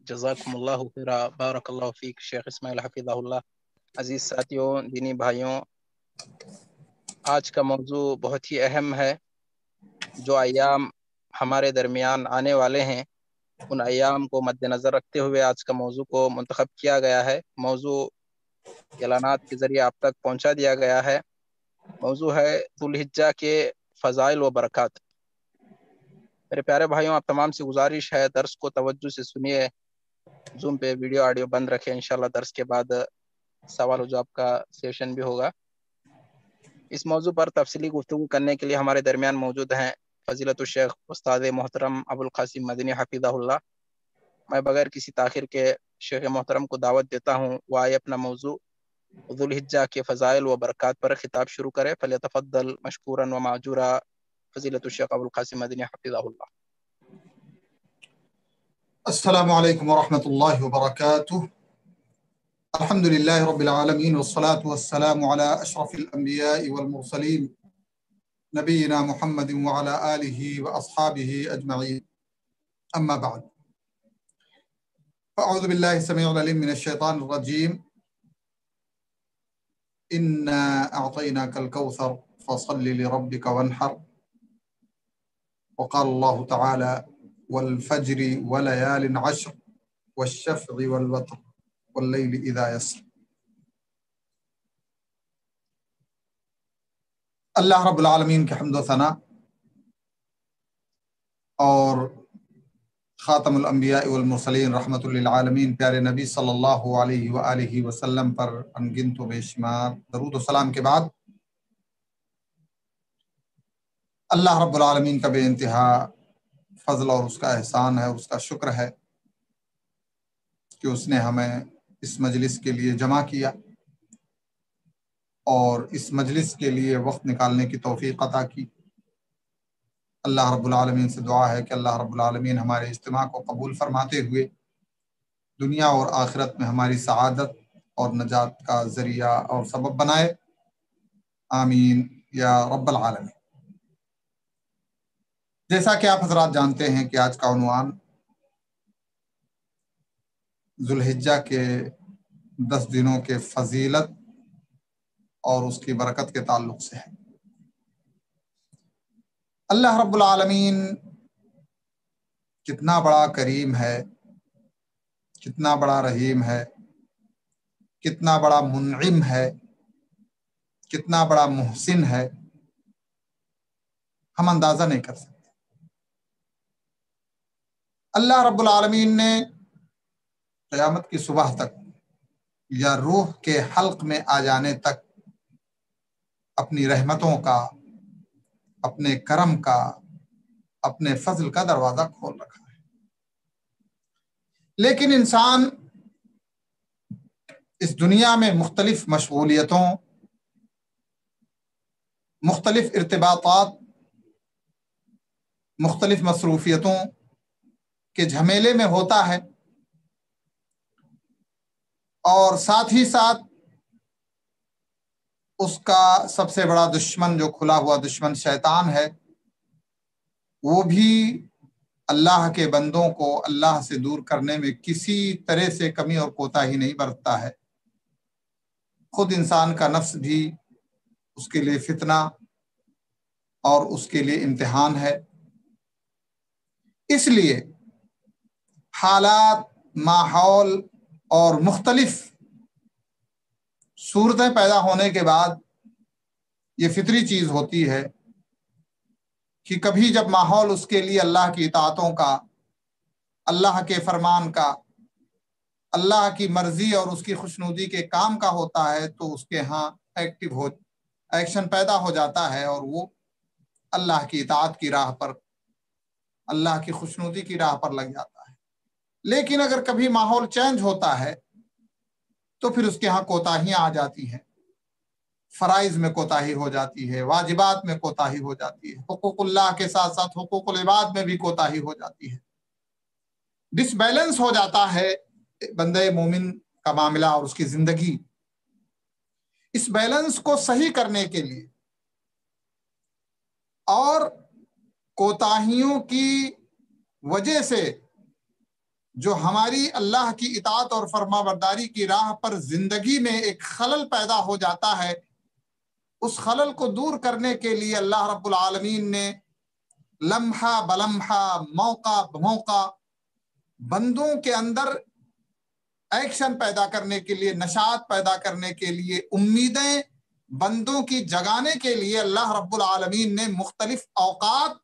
جزاکم اللہ خیرا، بارک اللہ فیک شیخ اسماعیل حفظہ اللہ۔ عزیز ساتھیوں، دینی بھائیوں، آج کا موضوع بہت ہی اہم ہے۔ جو ایام ہمارے درمیان آنے والے ہیں ان ایام کو مد نظر رکھتے ہوئے آج کا موضوع کو منتخب کیا گیا ہے۔ موضوع اعلانات کے ذریعے آپ تک پہنچا دیا گیا ہے۔ موضوع ہے ذو الحجہ کے فضائل و برکات۔ میرے پیارے بھائیوں، آپ تمام سے گزارش ہے درس کو توجہ سے سنیے، زوم پہ ویڈیو آڈیو بند رکھیں۔ انشاءاللہ درس کے بعد سوال و جواب کا سیشن بھی ہوگا۔ اس موضوع پر تفصیلی گفتگو کرنے کے لیے ہمارے درمیان موجود ہیں فضیلت الشیخ استاد محترم ابو القاسم مدنی حفظہ اللہ۔ میں بغیر کسی تاخیر کے شیخ محترم کو دعوت دیتا ہوں وہ آئے اپنا موضوع ذو الحجہ کے فضائل و برکات پر خطاب شروع کرے۔ فلیتفضل مشکورا و معجورا فضیلت الشیخ ابو القاسم مدنی حفظہ اللہ۔ السلام علیکم ورحمۃ اللہ وبرکاتہ۔ الحمد للہ رب العالمین والصلاة والسلام علی اشرف الانبیاء والمرسلین نبینا محمد وعلی آلہ واصحابہ اجمعین، اما بعد فاعوذ باللہ السمیع العلیم من الشیطان الرجیم۔ انا اعطیناک الکوثر فصل لربک وانحر، وقال اللہ تعالی والفجر وليال عشر والشفع والوتر واللیل اذا یسر۔ اللہ رب العالمین کے حمد و ثنا اور خاتم الانبیاء والمرسلین رحمت للعالمین پیارے نبی صلی اللہ علیہ وآلہ وسلم پر انگنت و بے شمار درود و سلام کے بعد، اللہ رب العالمین کا بے انتہا فضل اور اس کا احسان ہے، اس کا شکر ہے کہ اس نے ہمیں اس مجلس کے لیے جمع کیا اور اس مجلس کے لیے وقت نکالنے کی توفیق عطا کی۔ اللہ رب العالمین سے دعا ہے کہ اللہ رب العالمین ہمارے اجتماع کو قبول فرماتے ہوئے دنیا اور آخرت میں ہماری سعادت اور نجات کا ذریعہ اور سبب بنائے، آمین یا رب العالمین۔ جیسا کہ آپ حضرات جانتے ہیں کہ آج کا عنوان ذو الحجہ کے 10 دنوں کے فضیلت اور اس کی برکت کے تعلق سے ہے۔ اللہ رب العالمین کتنا بڑا کریم ہے، کتنا بڑا رحیم ہے، کتنا بڑا منعم ہے، کتنا بڑا محسن ہے، ہم اندازہ نہیں کر سکتے۔ اللہ رب العالمین نے قیامت کی صبح تک یا روح کے حلق میں آ جانے تک اپنی رحمتوں کا، اپنے کرم کا، اپنے فضل کا دروازہ کھول رکھا ہے۔ لیکن انسان اس دنیا میں مختلف مشغولیتوں، مختلف ارتباطات، مختلف مصروفیتوں کے جھمیلے میں ہوتا ہے، اور ساتھ ہی ساتھ اس کا سب سے بڑا دشمن، جو کھلا ہوا دشمن شیطان ہے، وہ بھی اللہ کے بندوں کو اللہ سے دور کرنے میں کسی طرح سے کمی اور کوتاہی نہیں برتتا ہے۔ خود انسان کا نفس بھی اس کے لیے فتنہ اور اس کے لیے امتحان ہے۔ اس لیے حالات، ماحول اور مختلف صورتیں پیدا ہونے کے بعد یہ فطری چیز ہوتی ہے کہ کبھی جب ماحول اس کے لیے اللہ کی اطاعتوں کا، اللہ کے فرمان کا، اللہ کی مرضی اور اس کی خوشنودی کے کام کا ہوتا ہے تو اس کے ہاں ایکشن پیدا ہو جاتا ہے اور وہ اللہ کی اطاعت کی راہ پر، اللہ کی خوشنودی کی راہ پر لگ جاتا ہے۔ لیکن اگر کبھی ماحول چینج ہوتا ہے تو پھر اس کے ہاں کوتاہیاں آ جاتی ہیں، فرائض میں کوتاہی ہو جاتی ہے، واجبات میں کوتاہی ہو جاتی ہے، حقوق اللہ کے ساتھ ساتھ حقوق العباد میں بھی کوتاہی ہو جاتی ہے، ڈس بیلنس ہو جاتا ہے بندہ مومن کا معاملہ اور اس کی زندگی۔ اس بیلنس کو صحیح کرنے کے لیے اور کوتاہیوں کی وجہ سے جو ہماری اللہ کی اطاعت اور فرما برداری کی راہ پر زندگی میں ایک خلل پیدا ہو جاتا ہے، اس خلل کو دور کرنے کے لیے اللہ رب العالمین نے لمحہ بلمحہ، موقع بموقع بندوں کے اندر ایکشن پیدا کرنے کے لیے، نشاط پیدا کرنے کے لیے، امیدیں بندوں کی جگانے کے لیے اللہ رب العالمین نے مختلف اوقات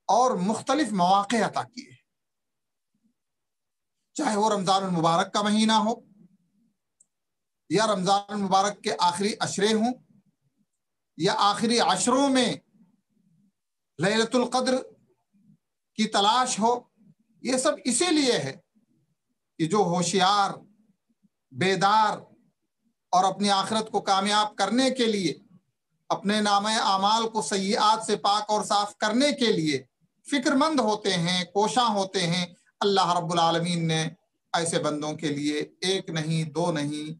اور مختلف مواقع عطا کیے، چاہے وہ رمضان المبارک کا مہینہ ہو یا رمضان المبارک کے آخری عشرے ہوں یا آخری عشروں میں لیلۃ القدر کی تلاش ہو۔ یہ سب اسی لیے ہے کہ جو ہوشیار، بیدار اور اپنی آخرت کو کامیاب کرنے کے لیے، اپنے نامہ اعمال کو سیئات سے پاک اور صاف کرنے کے لیے فکر مند ہوتے ہیں، کوشاں ہوتے ہیں، اللہ رب العالمین نے ایسے بندوں کے لیے ایک نہیں، دو نہیں،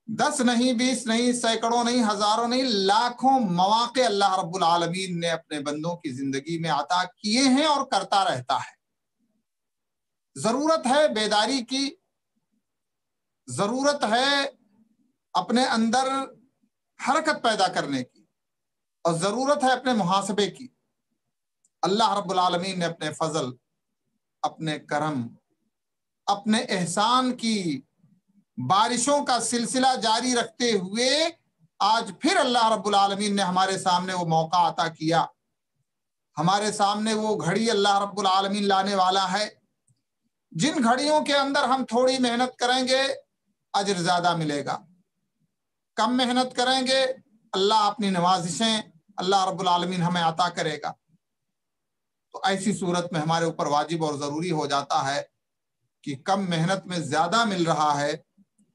10 نہیں، 20 نہیں، سینکڑوں نہیں، ہزاروں نہیں، لاکھوں مواقع اللہ رب العالمین نے اپنے بندوں کی زندگی میں عطا کیے ہیں اور کرتا رہتا ہے۔ ضرورت ہے بیداری کی، ضرورت ہے اپنے اندر حرکت پیدا کرنے کی، اور ضرورت ہے اپنے محاسبے کی۔ اللہ رب العالمین نے اپنے فضل، اپنے کرم، اپنے احسان کی بارشوں کا سلسلہ جاری رکھتے ہوئے آج پھر اللہ رب العالمین نے ہمارے سامنے وہ موقع عطا کیا، ہمارے سامنے وہ گھڑی اللہ رب العالمین لانے والا ہے جن گھڑیوں کے اندر ہم تھوڑی محنت کریں گے اجر زیادہ ملے گا، کم محنت کریں گے اللہ اپنی نوازشیں اللہ رب العالمین ہمیں عطا کرے گا۔ تو ایسی صورت میں ہمارے اوپر واجب اور ضروری ہو جاتا ہے کہ کم محنت میں زیادہ مل رہا ہے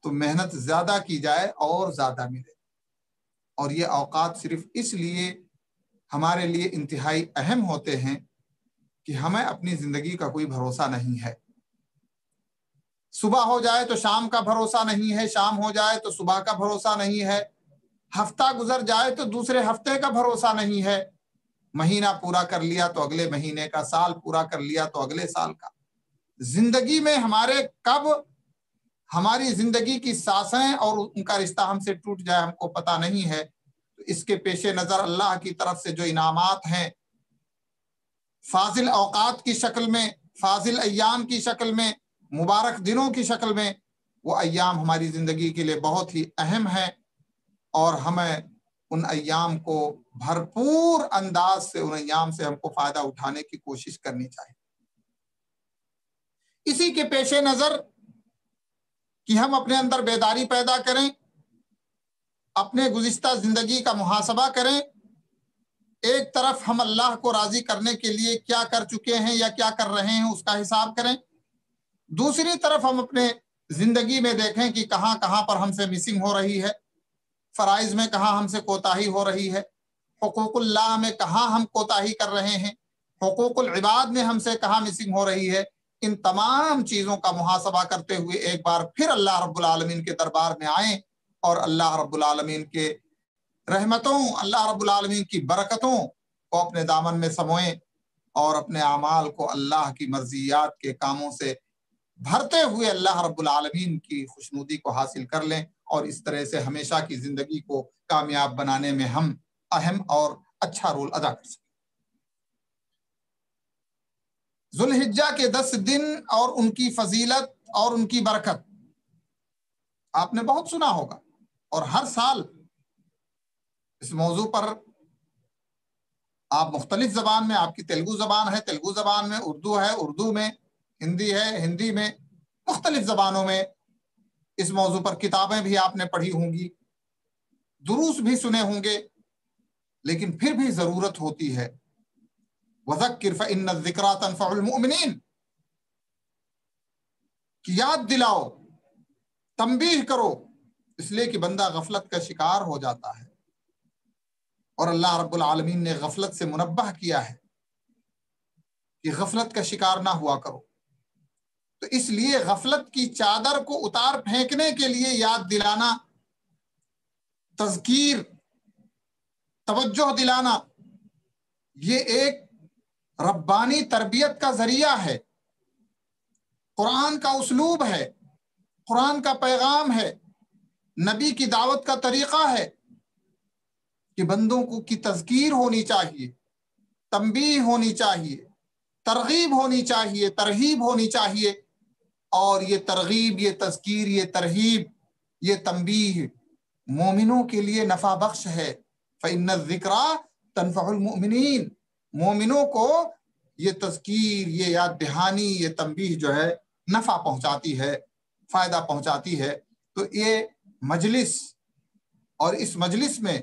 تو محنت زیادہ کی جائے اور زیادہ ملے۔ اور یہ اوقات صرف اس لیے ہمارے لیے انتہائی اہم ہوتے ہیں کہ ہمیں اپنی زندگی کا کوئی بھروسہ نہیں ہے۔ صبح ہو جائے تو شام کا بھروسہ نہیں ہے، شام ہو جائے تو صبح کا بھروسہ نہیں ہے، ہفتہ گزر جائے تو دوسرے ہفتے کا بھروسہ نہیں ہے، مہینہ پورا کر لیا تو اگلے مہینے کا، سال پورا کر لیا تو اگلے سال کا۔ زندگی میں ہمارے کب ہماری زندگی کی سانسیں اور ان کا رشتہ ہم سے ٹوٹ جائے ہم کو پتہ نہیں ہے۔ تو اس کے پیش نظر اللہ کی طرف سے جو انعامات ہیں، فاضل اوقات کی شکل میں، فاضل ایام کی شکل میں، مبارک دنوں کی شکل میں، وہ ایام ہماری زندگی کے لیے بہت ہی اہم ہیں، اور ہمیں ان ایام کو بھرپور انداز سے، ان ایام سے ہم کو فائدہ اٹھانے کی کوشش کرنی چاہیے۔ اسی کے پیش نظر کہ ہم اپنے اندر بیداری پیدا کریں، اپنے گزشتہ زندگی کا محاسبہ کریں، ایک طرف ہم اللہ کو راضی کرنے کے لیے کیا کر چکے ہیں یا کیا کر رہے ہیں اس کا حساب کریں، دوسری طرف ہم اپنے زندگی میں دیکھیں کہ کہاں کہاں پر ہم سے مسنگ ہو رہی ہے، فرائض میں کہاں ہم سے کوتاہی ہو رہی ہے، حقوق اللہ میں کہاں ہم کوتاہی کر رہے ہیں، حقوق العباد میں ہم سے کہاں مسنگ ہو رہی ہے۔ ان تمام چیزوں کا محاسبہ کرتے ہوئے ایک بار پھر اللہ رب العالمین کے دربار میں آئیں اور اللہ رب العالمین کے رحمتوں، اللہ رب العالمین کی برکتوں کو اپنے دامن میں سموئیں اور اپنے اعمال کو اللہ کی مرضیات کے کاموں سے بھرتے ہوئے اللہ رب العالمین کی خوشنودی کو حاصل کر لیں، اور اس طرح سے ہمیشہ کی زندگی کو کامیاب بنانے میں ہم اہم اور اچھا رول ادا کر سکیں۔ ذوالحجہ کے 10 دن اور ان کی فضیلت اور ان کی برکت آپ نے بہت سنا ہوگا، اور ہر سال اس موضوع پر آپ مختلف زبان میں، آپ کی تیلگو زبان ہے، تیلگو زبان میں، اردو ہے، اردو میں، ہندی ہے، ہندی میں، مختلف زبانوں میں اس موضوع پر کتابیں بھی آپ نے پڑھی ہوں گی، دروس بھی سنے ہوں گے، لیکن پھر بھی ضرورت ہوتی ہے وَذَكِّرْ فَإِنَّ الذِّكْرَىٰ تَنفَعُ الْمُؤْمِنِينَ کہ یاد دلاؤ، تنبیہ کرو، اس لیے کہ بندہ غفلت کا شکار ہو جاتا ہے، اور اللہ رب العالمین نے غفلت سے منبہ کیا ہے کہ غفلت کا شکار نہ ہوا کرو۔ تو اس لیے غفلت کی چادر کو اتار پھینکنے کے لیے یاد دلانا، تذکیر، توجہ دلانا، یہ ایک ربانی تربیت کا ذریعہ ہے قرآن کا اسلوب ہے، قرآن کا پیغام ہے، نبی کی دعوت کا طریقہ ہے کہ بندوں کو کی تذکیر ہونی چاہیے، تنبیہ ہونی چاہیے، ترغیب ہونی چاہیے، ترہیب ہونی چاہیے، اور یہ ترغیب، یہ تذکیر، یہ ترہیب، یہ تنبیہ مومنوں کے لیے نفع بخش ہے۔ فإن الذکریٰ تنفع المؤمنین، مومنوں کو یہ تذکیر، یہ یاد دہانی، یہ تنبیہ جو ہے نفع پہنچاتی ہے، فائدہ پہنچاتی ہے۔ تو یہ مجلس، اور اس مجلس میں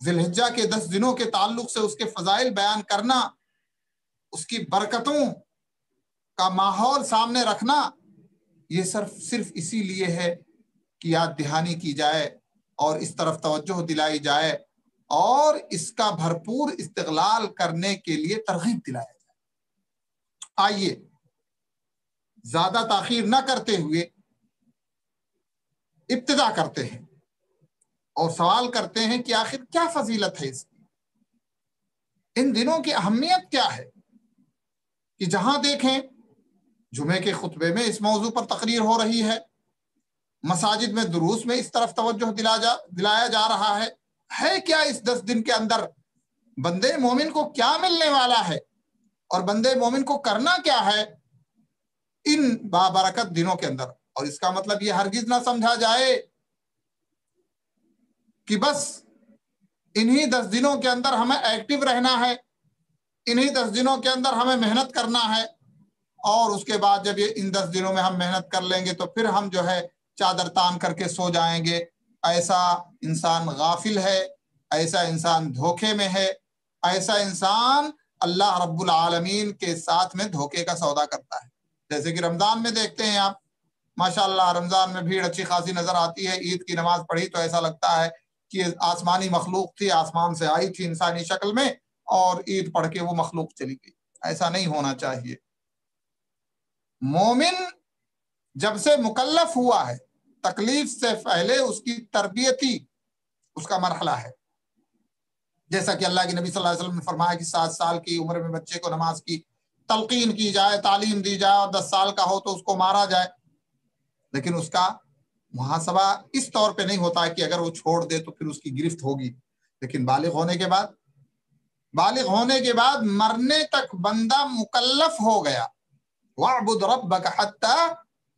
ذی الحجہ کے 10 دنوں کے تعلق سے اس کے فضائل بیان کرنا، اس کی برکتوں کا ماحول سامنے رکھنا، یہ صرف اسی لیے ہے کہ یاد دہانی کی جائے اور اس طرف توجہ دلائی جائے اور اس کا بھرپور استغلال کرنے کے لیے ترغیب دلایا جائے۔ آئیے زیادہ تاخیر نہ کرتے ہوئے ابتدا کرتے ہیں اور سوال کرتے ہیں کہ آخر کیا فضیلت ہے اس کی، ان دنوں کی اہمیت کیا ہے کہ جہاں دیکھیں جمعے کے خطبے میں اس موضوع پر تقریر ہو رہی ہے، مساجد میں دروس میں اس طرف توجہ دلایا جا رہا ہے کیا اس 10 دن کے اندر بندے مومن کو کیا ملنے والا ہے اور بندے مومن کو کرنا کیا ہے ان بابرکت دنوں کے اندر۔ اور اس کا مطلب یہ ہرگز نہ سمجھا جائے کہ بس انہی 10 دنوں کے اندر ہمیں ایکٹیو رہنا ہے، انہی 10 دنوں کے اندر ہمیں محنت کرنا ہے، اور اس کے بعد جب یہ ان 10 دنوں میں ہم محنت کر لیں گے تو پھر ہم جو ہے چادر تان کر کے سو جائیں گے۔ ایسا انسان غافل ہے، ایسا انسان دھوکے میں ہے، ایسا انسان اللہ رب العالمین کے ساتھ میں دھوکے کا سودا کرتا ہے۔ جیسے کہ رمضان میں دیکھتے ہیں آپ، ماشاءاللہ رمضان میں بھیڑ اچھی خاصی نظر آتی ہے، عید کی نماز پڑھی تو ایسا لگتا ہے کہ آسمانی مخلوق تھی، آسمان سے آئی تھی انسانی شکل میں اور عید پڑھ کے وہ مخلوق چلی گئی۔ ایسا نہیں ہونا چاہیے۔ مومن جب سے مکلف ہوا ہے، تکلیف سے پہلے اس کی تربیتی اس کا مرحلہ ہے، جیسا کہ اللہ کے نبی صلی اللہ علیہ وسلم نے فرمایا کہ 7 سال کی عمر میں بچے کو نماز کی تلقین کی جائے، تعلیم دی جائے، اور 10 سال کا ہو تو اس کو مارا جائے، لیکن اس کا محاسبہ اس طور پہ نہیں ہوتا ہے کہ اگر وہ چھوڑ دے تو پھر اس کی گرفت ہوگی۔ لیکن بالغ ہونے کے بعد مرنے تک بندہ مکلف ہو گیا۔ وَاعْبُدْ رَبَّكَ حَتَّى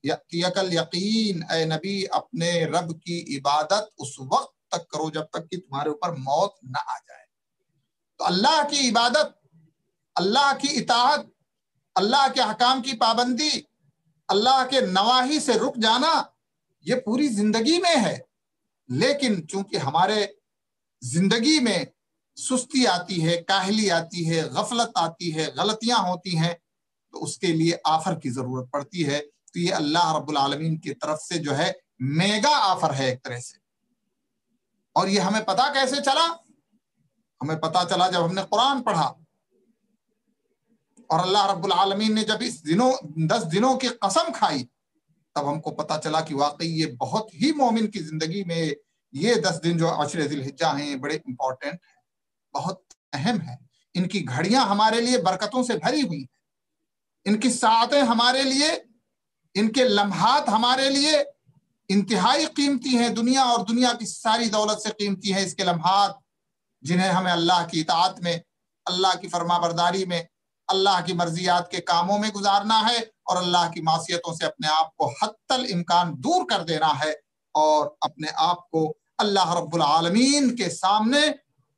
يَأْتِيَكَ الْيَقِينُ، اے نبی اپنے رب کی عبادت اس وقت تک کرو جب تک کہ تمہارے اوپر موت نہ آ جائے۔ تو اللہ کی عبادت، اللہ کی اطاعت، اللہ کے حکام کی پابندی، اللہ کے نواہی سے رک جانا، یہ پوری زندگی میں ہے۔ لیکن چونکہ ہمارے زندگی میں سستی آتی ہے، کاہلی آتی ہے، غفلت آتی ہے، غلطیاں ہوتی ہیں، تو اس کے لیے آفر کی ضرورت پڑتی ہے۔ تو یہ اللہ رب العالمین کی طرف سے جو ہے میگا آفر ہے ایک طرح سے۔ اور یہ ہمیں پتا کیسے چلا؟ ہمیں پتا چلا جب ہم نے قرآن پڑھا اور اللہ رب العالمین نے جب اس 10 دنوں کی قسم کھائی، تب ہم کو پتا چلا کہ واقعی یہ بہت ہی مومن کی زندگی میں یہ 10 دن جو عشر ذی الحجہ ہیں بڑے امپورٹنٹ ہیں، بہت اہم ہیں۔ ان کی گھڑیاں ہمارے لیے برکتوں سے بھری ہوئی ہیں، ان کی ساعتیں ہمارے لیے، ان کے لمحات ہمارے لیے انتہائی قیمتی ہیں، دنیا اور دنیا کی ساری دولت سے قیمتی ہیں اس کے لمحات، جنہیں ہمیں اللہ کی اطاعت میں، اللہ کی فرما برداری میں، اللہ کی مرضیات کے کاموں میں گزارنا ہے، اور اللہ کی معصیتوں سے اپنے آپ کو حتی الامکان دور کر دینا ہے، اور اپنے آپ کو اللہ رب العالمین کے سامنے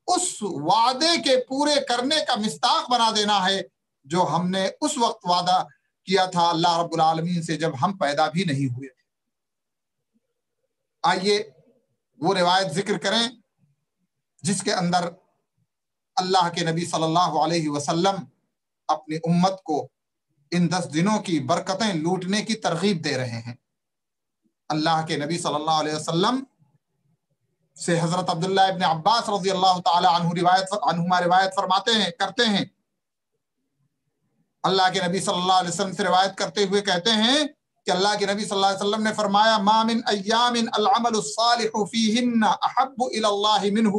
اس وعدے کے پورے کرنے کا مصداق بنا دینا ہے جو ہم نے اس وقت وعدہ کیا تھا اللہ رب العالمین سے جب ہم پیدا بھی نہیں ہوئے تھے۔ آئیے وہ روایت ذکر کریں جس کے اندر اللہ کے نبی صلی اللہ علیہ وسلم اپنی امت کو ان 10 دنوں کی برکتیں لوٹنے کی ترغیب دے رہے ہیں۔ اللہ کے نبی صلی اللہ علیہ وسلم سے حضرت عبداللہ ابن عباس رضی اللہ تعالی عنہما روایت فرماتے ہیں، کرتے ہیں، اللہ کے نبی صلی اللہ علیہ وسلم سے روایت کرتے ہوئے کہتے ہیں کہ اللہ کے نبی صلی اللہ علیہ وسلم نے فرمایا ما من ایام العمل الصالح فیہن احب الی اللہ منہ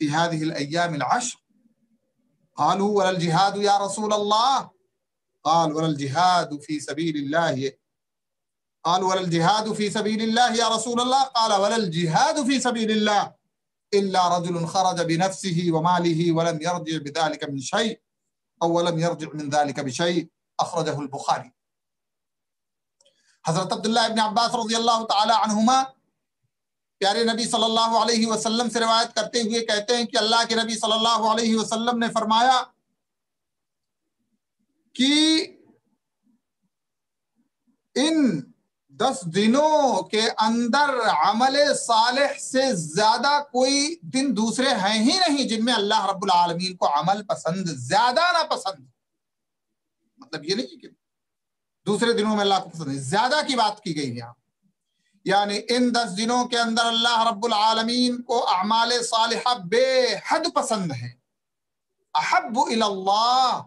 فی هذه الایام العشر قالوا ولا الجہاد یا رسول اللہ، قال ولا الجهاد في سبيل الله قال ولا الجهاد في سبيل الله يا رسول الله قال ولا الجهاد في سبيل الله إلا رجل خرج بنفسه وماله ولم يرجع بذلك من شيء أو ولم يرجع من ذلك بشيء أخرجه البخاري. حضرت عبداللہ ابن عباس رضی اللہ تعالی عنہما پیارے نبی صلی اللہ علیہ وسلم سے روایت کرتے ہوئے کہتے ہیں کہ اللہ کے نبی صلی اللہ علیہ وسلم نے فرمایا کہ ان 10 دنوں کے اندر عمل صالح سے زیادہ کوئی دن دوسرے ہیں ہی نہیں جن میں اللہ رب العالمین کو عمل پسند زیادہ نہ پسند. مطلب یہ نہیں کہ دوسرے دنوں میں اللہ کو پسند ہے، زیادہ کی بات کی گئی یہاں. یعنی ان 10 دنوں کے اندر اللہ رب العالمین کو اعمال صالحہ بے حد پسند ہیں. احب الی اللہ،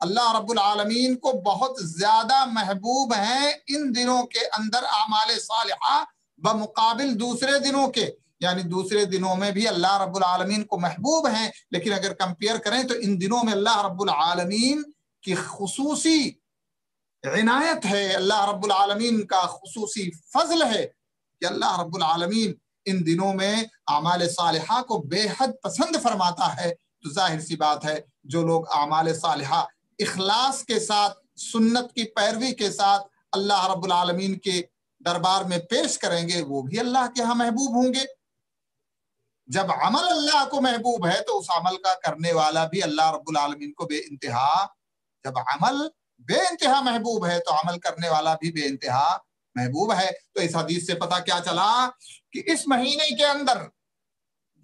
اللہ رب العالمین کو بہت زیادہ محبوب ہیں ان دنوں کے اندر اعمال صالحہ بمقابل دوسرے دنوں کے. یعنی دوسرے دنوں میں بھی اللہ رب العالمین کو محبوب ہیں، لیکن اگر کمپیئر کریں تو ان دنوں میں اللہ رب العالمین کی خصوصی عنایت ہے، اللہ رب العالمین کا خصوصی فضل ہے کہ اللہ رب العالمین ان دنوں میں اعمال صالحہ کو بے حد پسند فرماتا ہے. تو ظاہر سی بات ہے جو لوگ اعمال صالحہ اخلاص کے ساتھ، سنت کی پیروی کے ساتھ اللہ رب العالمین کے دربار میں پیش کریں گے وہ بھی اللہ کے ہاں محبوب ہوں گے. جب عمل اللہ کو محبوب ہے تو اس عمل کا کرنے والا بھی اللہ رب العالمین کو بے انتہا، جب عمل بے انتہا محبوب ہے تو عمل کرنے والا بھی بے انتہا محبوب ہے. تو اس حدیث سے پتہ کیا چلا کہ اس مہینے کے اندر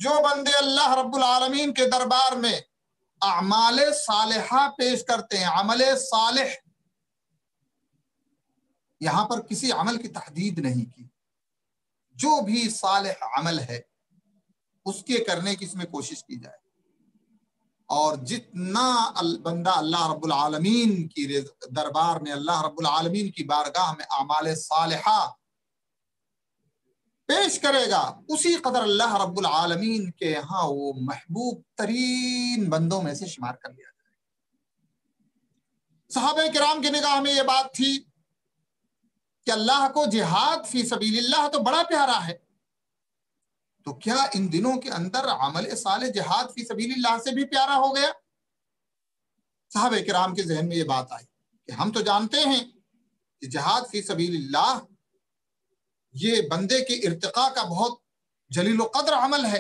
جو بندے اللہ رب العالمین کے دربار میں اعمال صالحہ پیش کرتے ہیں، عمل صالح، یہاں پر کسی عمل کی تحدید نہیں کی، جو بھی صالح عمل ہے اس کے کرنے کی اس میں کوشش کی جائے. اور جتنا بندہ اللہ رب العالمین کی دربار میں، اللہ رب العالمین کی بارگاہ میں اعمال صالحہ پیش کرے گا، اسی قدر اللہ رب العالمین کے ہاں وہ محبوب ترین بندوں میں سے شمار کر لیا جائے. صحابہ کرام کی نگاہ میں یہ بات تھی کہ اللہ کو جہاد فی سبیل اللہ تو بڑا پیارا ہے، تو کیا ان دنوں کے اندر عمل صالح جہاد فی سبیل اللہ سے بھی پیارا ہو گیا؟ صحابہ کرام کے ذہن میں یہ بات آئی کہ ہم تو جانتے ہیں کہ جہاد فی سبیل اللہ یہ بندے کے ارتقاء کا بہت جلیل و قدر عمل ہے،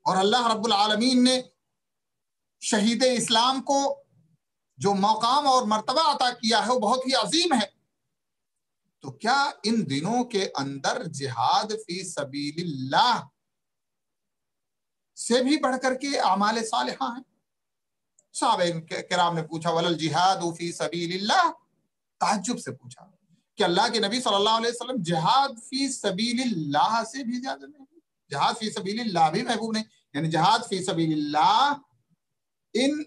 اور اللہ رب العالمین نے شہید اسلام کو جو مقام اور مرتبہ عطا کیا ہے وہ بہت ہی عظیم ہے. تو کیا ان دنوں کے اندر جہاد فی سبیل اللہ سے بھی بڑھ کر کے اعمال صالحہ ہیں؟ صحابہ کرام نے پوچھا ولل جہاد فی سبیل اللہ، تعجب سے پوچھا کہ اللہ کے نبی صلی اللہ علیہ وسلم جہاد فی سبیل اللہ سے بھی زیادہ نہیں، جہاد فی سبیل اللہ بھی محبوب نہیں. یعنی جہاد فی سبیل اللہ ان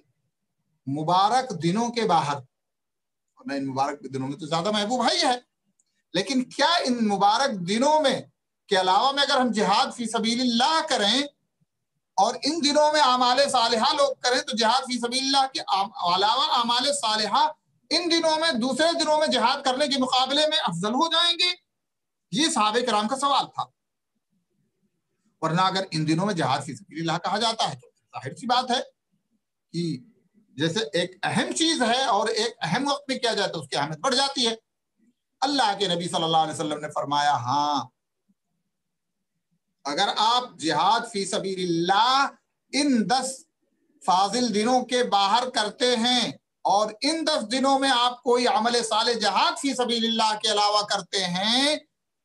مبارک دنوں کے باہر، ان مبارک دنوں میں تو زیادہ محبوب ہے ہی ہے، لیکن کیا ان مبارک دنوں میں کے علاوہ میں اگر ہم جہاد فی سبیل اللہ کریں اور ان دنوں میں اعمال صالحہ لوگ کریں تو جہاد فی سبیل اللہ کے علاوہ اعمال صالحہ ان دنوں میں دوسرے دنوں میں جہاد کرنے کے مقابلے میں افضل ہو جائیں گے؟ یہ صحابہ کرام کا سوال تھا. ورنہ اگر ان دنوں میں جہاد فی سبیل اللہ کہا جاتا ہے تو ظاہر سی بات ہے کہ جیسے ایک اہم چیز ہے اور ایک اہم وقت میں کیا جائے تو اس کی اہمیت بڑھ جاتی ہے. اللہ کے نبی صلی اللہ علیہ وسلم نے فرمایا ہاں اگر آپ جہاد فی سبیل اللہ ان 10 فاضل دنوں کے باہر کرتے ہیں اور ان 10 دنوں میں آپ کوئی عمل صالح جہاد فی سبیل اللہ کے علاوہ کرتے ہیں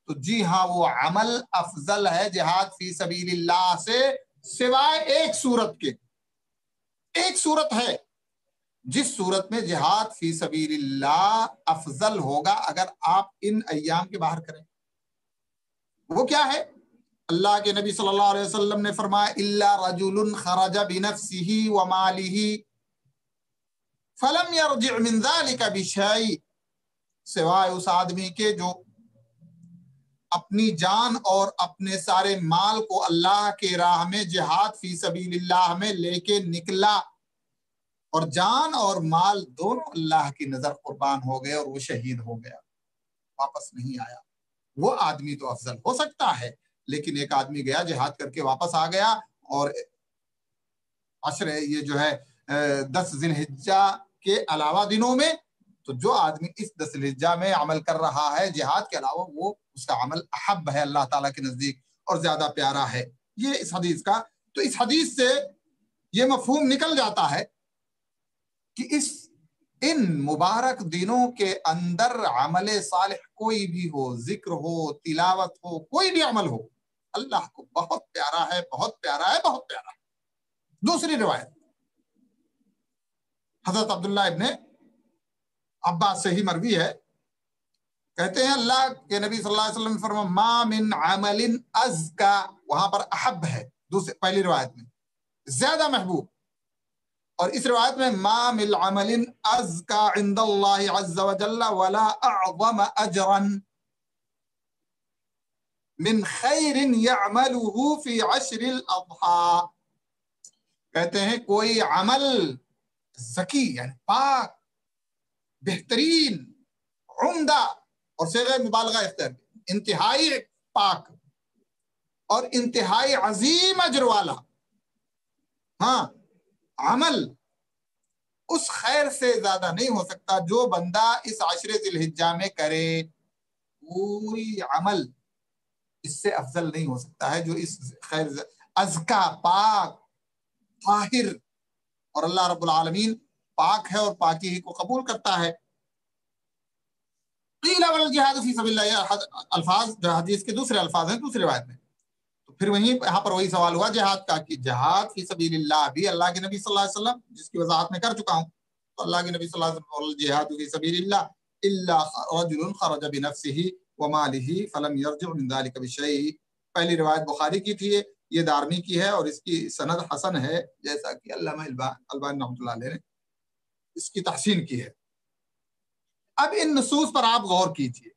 تو جی ہاں وہ عمل افضل ہے جہاد فی سبیل اللہ سے، سوائے ایک صورت کے. ایک صورت ہے جس صورت میں جہاد فی سبیل اللہ افضل ہوگا اگر آپ ان ایام کے باہر کریں. وہ کیا ہے؟ اللہ کے نبی صلی اللہ علیہ وسلم نے فرمایا الا رجل خرج بنفسه وماله فلم يرجع من ذلك بشيء، سوائے اس آدمی کے جو اپنی جان اور اپنے سارے مال کو اللہ کے راہ میں جہاد فی سبیل اللہ میں لے کے نکلا اور جان اور مال دونوں اللہ کی نظر قربان ہو گئے اور وہ شہید ہو گیا، واپس نہیں آیا۔ وہ آدمی تو افضل ہو سکتا ہے، لیکن ایک آدمی گیا جہاد کر کے واپس آ گیا اور یہ جو ہے 10 ذی الحجہ کے علاوہ دنوں میں، تو جو آدمی اس 10 ذی الحجہ میں عمل کر رہا ہے جہاد کے علاوہ، وہ اس کا عمل احب ہے اللہ تعالیٰ کے نزدیک اور زیادہ پیارا ہے۔ یہ اس حدیث کا، تو اس حدیث سے یہ مفہوم نکل جاتا ہے کہ ان مبارک دنوں کے اندر عمل صالح کوئی بھی ہو، ذکر ہو، تلاوت ہو، کوئی بھی عمل ہو، اللہ کو بہت پیارا ہے، بہت پیارا ہے، بہت پیارا ہے۔ دوسری روایت حضرت عبداللہ ابن عباس سے ہی مروی ہے، کہتے ہیں اللہ کے نبی صلی اللہ علیہ وسلم فرما ما من عمل ازکا، وہاں پر احب ہے پہلی روایت میں زیادہ محبوب، اور اس روایت میں ما من عمل ازکا عند اللہ عز وجل ولا اعظم اجرا من خیر یعملہ فی عشر الاضحی، کہتے ہیں کوئی عمل زکی یعنی پاک، بہترین، عمدہ، اور صیغہ مبالغہ اختیار، انتہائی پاک اور انتہائی عظیم اجر والا ہاں عمل، اس خیر سے زیادہ نہیں ہو سکتا جو بندہ اس عشر ذی الحجہ میں کرے۔ کوئی عمل اس سے افضل نہیں ہو سکتا ہے جو اس خیر ازکا، پاک، طاہر، اور اللہ رب العالمین پاک ہے اور پاکی ہی کو قبول کرتا ہے۔ قیل والجہاد فی سبیل اللہ، الفاظ جو حدیث کے دوسرے الفاظ ہیں دوسری روایت میں، تو پھر یہاں پر وہی سوال ہوا جہاد کا کہ جہاد فی سبیل اللہ بھی اللہ کے نبی صلی اللہ علیہ وسلم، جس کی وضاحت میں کر چکا ہوں، تو اللہ کے نبی صلی اللہ علیہ وسلم والجہاد فی سبیل اللہ الا رجل خرج بنفسه وماله فلم يرجع من ذلك بشيء، پہلی روایت بخاری کی تھی، یہ دارمی کی ہے اور اس کی سند حسن ہے، جیسا کہ علامہ البانی رحمۃ اللہ علیہ نے اس کی تحسین کی ہے۔ اب ان نصوص پر آپ غور کیجئے،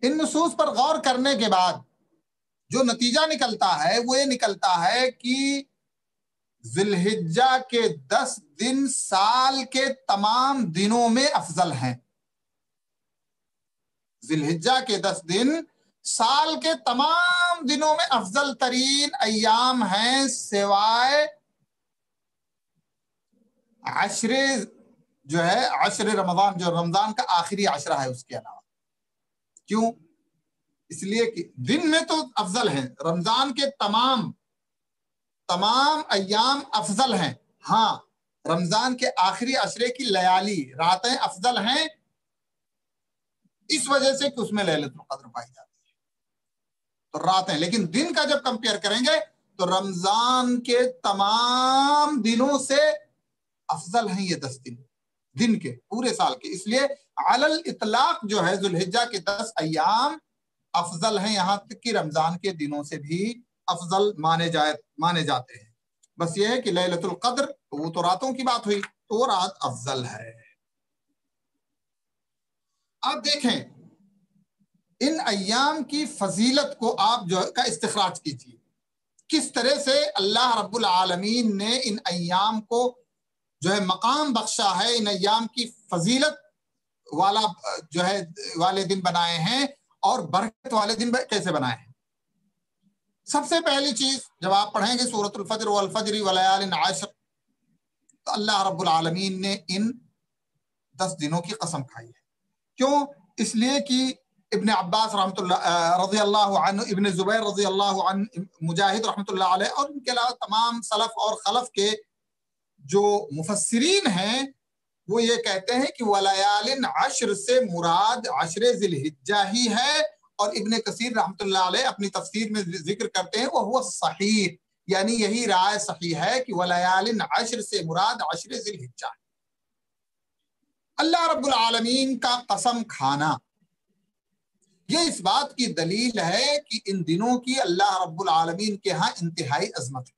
ان نصوص پر غور کرنے کے بعد جو نتیجہ نکلتا ہے وہ یہ نکلتا ہے کہ ذی الحجہ کے 10 دن سال کے تمام دنوں میں افضل ہیں۔ ذی الحجہ کے 10 دن سال کے تمام دنوں میں افضل ترین ایام ہیں، سوائے عشر جو ہے عشر رمضان، جو رمضان کا آخری عشرہ ہے، اس کے علاوہ۔ کیوں؟ اس لیے کہ دن میں تو افضل ہیں، رمضان کے تمام ایام افضل ہیں، ہاں رمضان کے آخری عشرے کی لیالی، راتیں افضل ہیں، اس وجہ سے کہ اس میں لیلۃ القدر پائی جاتی ہے، تو راتیں، لیکن دن کا جب کمپیئر کریں گے تو رمضان کے تمام دنوں سے افضل ہیں یہ 10 دن کے پورے سال کے، اس لیے علی الاطلاق جو ہے ذی الحجہ کے 10 ایام افضل ہیں، یہاں تک کہ رمضان کے دنوں سے بھی افضل مانے جاتے ہیں۔ بس یہ ہے کہ لیلۃ القدر تو وہ تو راتوں کی بات ہوئی، تو وہ رات افضل ہے۔ آپ دیکھیں ان ایام کی فضیلت کو آپ جو کا استخراج کیجیے، کس طرح سے اللہ رب العالمین نے ان ایام کو جو ہے مقام بخشا ہے، ان ایام کی فضیلت والا جو ہے والے دن بنائے ہیں اور برکت والے دن کیسے بنائے ہیں۔ سب سے پہلی چیز جب آپ پڑھیں گے سورۃ الفجر والفجر ولیال عشر، تو اللہ رب العالمین نے ان 10 دنوں کی قسم کھائی ہے۔ کیوں؟ اس لیے کہ ابن عباس رحمۃ اللہ رضی اللہ عنہ، ابن زبیر رضی اللہ عنہ، مجاہد رحمۃ اللہ علیہ، اور ان کے علاوہ تمام سلف اور خلف کے جو مفسرین ہیں وہ یہ کہتے ہیں کہ ولیال عشر سے مراد عشر ذی الحجہ ہی ہے، اور ابن کثیر رحمۃ اللہ علیہ اپنی تفسیر میں ذکر کرتے ہیں وہ صحیح، یعنی یہی رائے صحیح ہے کہ ولیال عشر سے مراد عشر ذی الحجہ ہے۔ اللہ رب العالمین کا قسم کھانا یہ اس بات کی دلیل ہے کہ ان دنوں کی اللہ رب العالمین کے ہاں انتہائی عظمت ہے،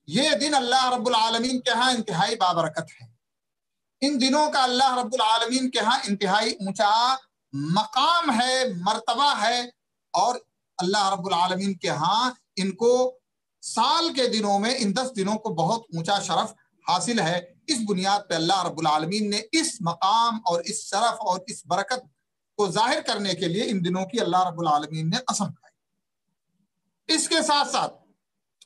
یہ دن اللہ رب العالمین کے ہاں انتہائی بابرکت ہے، ان دنوں کا اللہ رب العالمین کے ہاں انتہائی اونچا مقام ہے، مرتبہ ہے، اور اللہ رب العالمین کے ہاں ان کو سال کے دنوں میں ان 10 دنوں کو بہت اونچا شرف حاصل ہے۔ اس بنیاد پہ اللہ رب العالمین نے اس مقام اور اس شرف اور اس برکت کو ظاہر کرنے کے لیے ان دنوں کی اللہ رب العالمین نے قسم کھائی۔ اس کے ساتھ ساتھ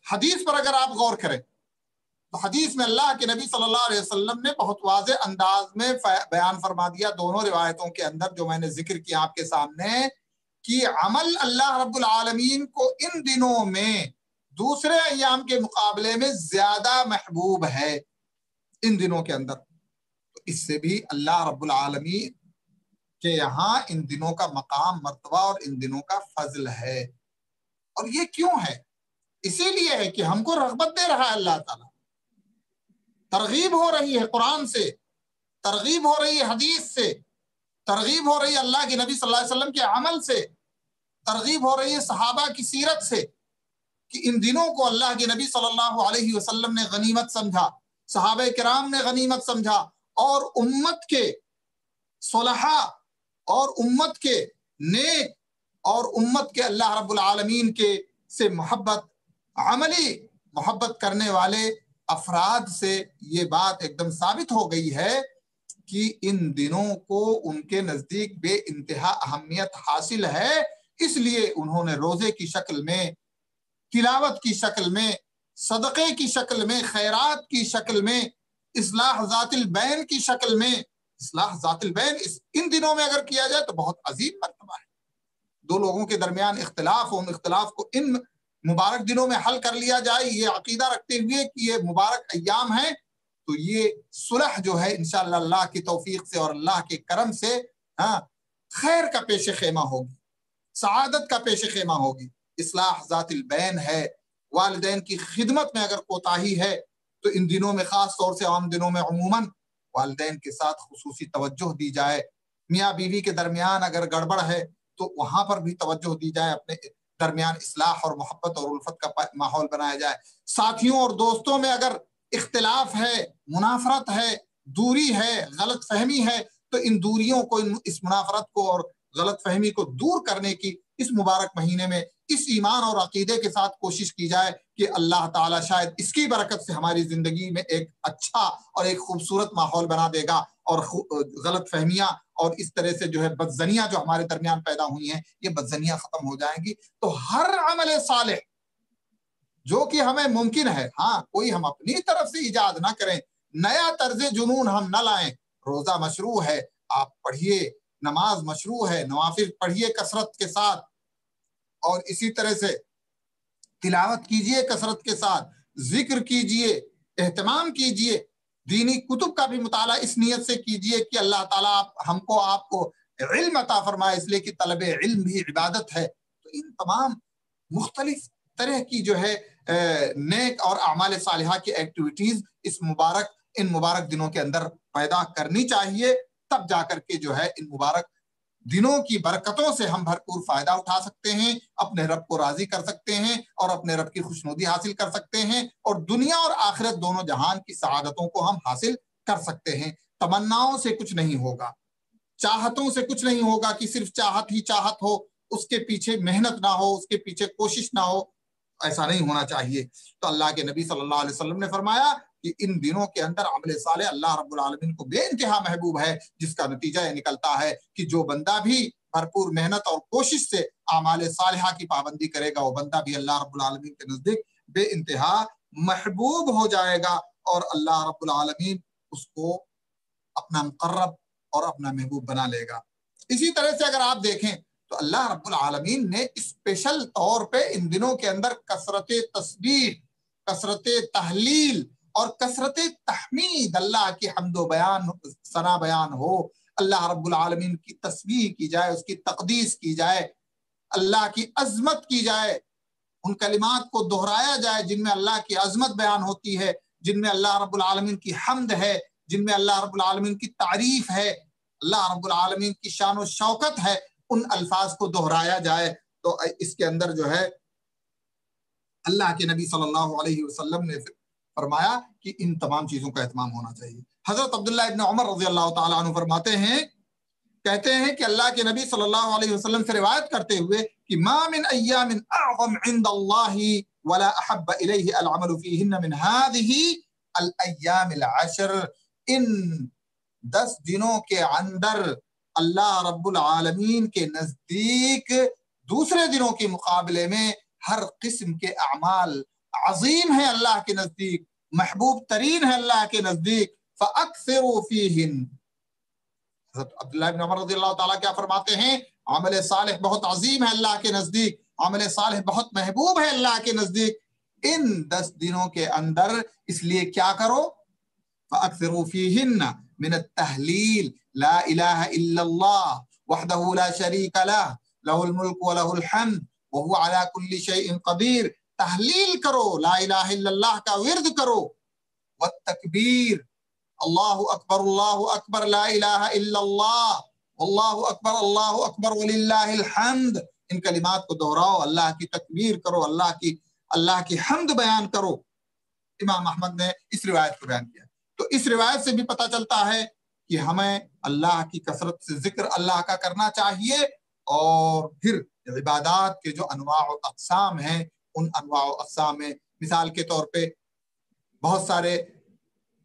حدیث پر اگر آپ غور کریں تو حدیث میں اللہ کے نبی صلی اللہ علیہ وسلم نے بہت واضح انداز میں بیان فرما دیا دونوں روایتوں کے اندر جو میں نے ذکر کیا آپ کے سامنے، کہ عمل اللہ رب العالمین کو ان دنوں میں دوسرے ایام کے مقابلے میں زیادہ محبوب ہے ان دنوں کے اندر۔ تو اس سے بھی اللہ رب العالمین کے یہاں ان دنوں کا مقام، مرتبہ اور ان دنوں کا فضل ہے۔ اور یہ کیوں ہے؟ اسی لیے ہے کہ ہم کو رغبت دے رہا ہے اللہ تعالیٰ، ترغیب ہو رہی ہے قرآن سے، ترغیب ہو رہی ہے حدیث سے، ترغیب ہو رہی ہے اللہ کے نبی صلی اللہ علیہ وسلم کے عمل سے، ترغیب ہو رہی ہے صحابہ کی سیرت سے، کہ ان دنوں کو اللہ کے نبی صلی اللہ علیہ وسلم نے غنیمت سمجھا، صحابہ کرام نے غنیمت سمجھا، اور امت کے صلحاء اور امت کے نیک اور امت کے اللہ رب العالمین کے سے محبت، عملی محبت کرنے والے افراد سے یہ بات ایک دم ثابت ہو گئی ہے کہ ان دنوں کو ان کے نزدیک بے انتہا اہمیت حاصل ہے۔ اس لیے انہوں نے روزے کی شکل میں، تلاوت کی شکل میں، صدقے کی شکل میں، خیرات کی شکل میں، اصلاح ذات البین کی شکل میں، اصلاح ذات البین ان دنوں میں اگر کیا جائے تو بہت عظیم مرتبہ ہے۔ دو لوگوں کے درمیان اختلاف ہو، ان اختلاف کو ان مبارک دنوں میں حل کر لیا جائے، یہ عقیدہ رکھتے ہوئے کہ یہ مبارک ایام ہیں، تو یہ صلح جو ہے انشاءاللہ اللہ کی توفیق سے اور اللہ کے کرم سے خیر کا پیش خیمہ ہوگی، سعادت کا پیش خیمہ ہوگی۔ اصلاح ذات البین ہے، والدین کی خدمت میں اگر کوتاہی ہے تو ان دنوں میں، خاص طور سے عام دنوں میں عموماً والدین کے ساتھ خصوصی توجہ دی جائے، میاں بیوی کے درمیان اگر گڑبڑ ہے تو وہاں پر بھی توجہ دی جائے، اپنے درمیان اصلاح اور محبت اور الفت کا ماحول بنایا جائے۔ ساتھیوں اور دوستوں میں اگر اختلاف ہے، منافرت ہے، دوری ہے، غلط فہمی ہے، تو ان دوریوں کو، اس منافرت کو اور غلط فہمی کو دور کرنے کی اس مبارک مہینے میں اس ایمان اور عقیدے کے ساتھ کوشش کی جائے کہ اللہ تعالیٰ شاید اس کی برکت سے ہماری زندگی میں ایک اچھا اور ایک خوبصورت ماحول بنا دے گا، اور غلط فہمیاں اور اس طرح سے جو ہے بدزنیاں جو ہمارے درمیان پیدا ہوئی ہیں، یہ بدزنیاں ختم ہو جائیں گی۔ تو ہر عمل صالح جو کہ ہمیں ممکن ہے، کوئی ہم اپنی طرف سے ایجاد نہ کریں، نیا طرز جنون ہم نہ لائیں۔ روزہ مشروع ہے، آپ پڑھیے، نماز مشروع ہے، نوافل پڑھیے کثرت کے ساتھ، اور اسی طرح سے تلاوت کیجئے کثرت کے ساتھ، ذکر کیجئے، اہتمام کیجئے، دینی کتب کا بھی مطالعہ اس نیت سے کیجئے کہ اللہ تعالیٰ ہم کو، آپ کو علم عطا فرمائے، اس لیے کہ طلب علم بھی عبادت ہے۔ تو ان تمام مختلف طرح کی جو ہے نیک اور اعمال صالحہ کی ایکٹیویٹیز ان مبارک دنوں کے اندر پیدا کرنی چاہیے، تب جا کر کے جو ہے ان مبارک دنوں کی برکتوں سے ہم بھرپور فائدہ اٹھا سکتے ہیں، اپنے رب کو راضی کر سکتے ہیں اور اپنے رب کی خوشنودی حاصل کر سکتے ہیں، اور دنیا اور آخرت دونوں جہان کی سعادتوں کو ہم حاصل کر سکتے ہیں۔ تمناؤں سے کچھ نہیں ہوگا، چاہتوں سے کچھ نہیں ہوگا کہ صرف چاہت ہی چاہت ہو، اس کے پیچھے محنت نہ ہو، اس کے پیچھے کوشش نہ ہو، ایسا نہیں ہونا چاہیے۔ تو اللہ کے نبی صلی اللہ علیہ وسلم نے فرمایا کہ ان دنوں کے اندر عمل صالح اللہ رب العالمین کو بے انتہا محبوب ہے، جس کا نتیجہ یہ نکلتا ہے کہ جو بندہ بھی بھرپور محنت اور کوشش سے اعمال صالحہ کی پابندی کرے گا، وہ بندہ بھی اللہ رب العالمین کے نزدیک بے انتہا محبوب ہو جائے گا، اور اللہ رب العالمین اس کو اپنا مقرب اور اپنا محبوب بنا لے گا۔ اسی طرح سے اگر آپ دیکھیں تو اللہ رب العالمین نے اسپیشل طور پہ ان دنوں کے اندر کثرت تسبیح، کثرت تحلیل اور کثرت تحمید، اللہ کی حمد و بیان، ثنا بیان ہو، اللہ رب العالمین کی تسبیح کی جائے، اس کی تقدیس کی جائے، اللہ کی عظمت کی جائے، ان کلمات کو دہرایا جائے جن میں اللہ کی عظمت بیان ہوتی ہے، جن میں اللہ رب العالمین کی حمد ہے، جن میں اللہ رب العالمین کی تعریف ہے، اللہ رب العالمین کی شان و شوکت ہے، ان الفاظ کو دہرایا جائے۔ تو اس کے اندر جو ہے اللہ کے نبی صلی اللہ علیہ وسلم نے فرمایا کہ ان تمام چیزوں کا اہتمام ہونا چاہیے۔ حضرت عبداللہ ابن عمر رضی اللہ تعالیٰ عنہ فرماتے ہیں، کہتے ہیں کہ اللہ کے نبی صلی اللہ علیہ وسلم سے روایت کرتے ہوئے کہ ما من ایام اعظم عند اللہ ولا احب الیہ العمل فیہن من هذه الایام العشر، ان 10 دنوں کے اندر اللہ رب العالمین کے نزدیک دوسرے دنوں کے مقابلے میں ہر قسم کے اعمال عظیم ہیں، اللہ کے نزدیک محبوب ترین ہے اللہ کے نزدیک۔ فَأَكْثِرُوا فِيهِنْ، حضرت عبداللہ بن عمر رضی اللہ تعالیٰ کیا فرماتے ہیں، عمل صالح بہت عظیم ہے اللہ کے نزدیک، عمل صالح بہت محبوب ہے اللہ کے نزدیک، ان 10 دنوں کے اندر اس لیے کیا کرو، فَأَكْثِرُوا فِيهِنَّ من التحلیل لا الہ الا اللہ وحدہ لا شریک لہ لہ الملک وله الحمد وهو على كل شيء قدیر، تحلیل کرو، لا الہ الا اللہ کا ورد کرو، والتکبیر، اللہ اکبر لا الہ الا اللہ اللہ اکبر وللہ الحمد، ان کلمات کو دہراؤ، اللہ کی تکبیر کرو، اللہ کی حمد بیان کرو۔ امام احمد نے اس روایت کو بیان کیا۔ تو اس روایت سے بھی پتہ چلتا ہے کہ ہمیں اللہ کی کثرت سے ذکر اللہ کا کرنا چاہیے، اور پھر عبادات کے جو انواع و اقسام ہیں ان انواع و اقسام میں مثال کے طور پہ بہت سارے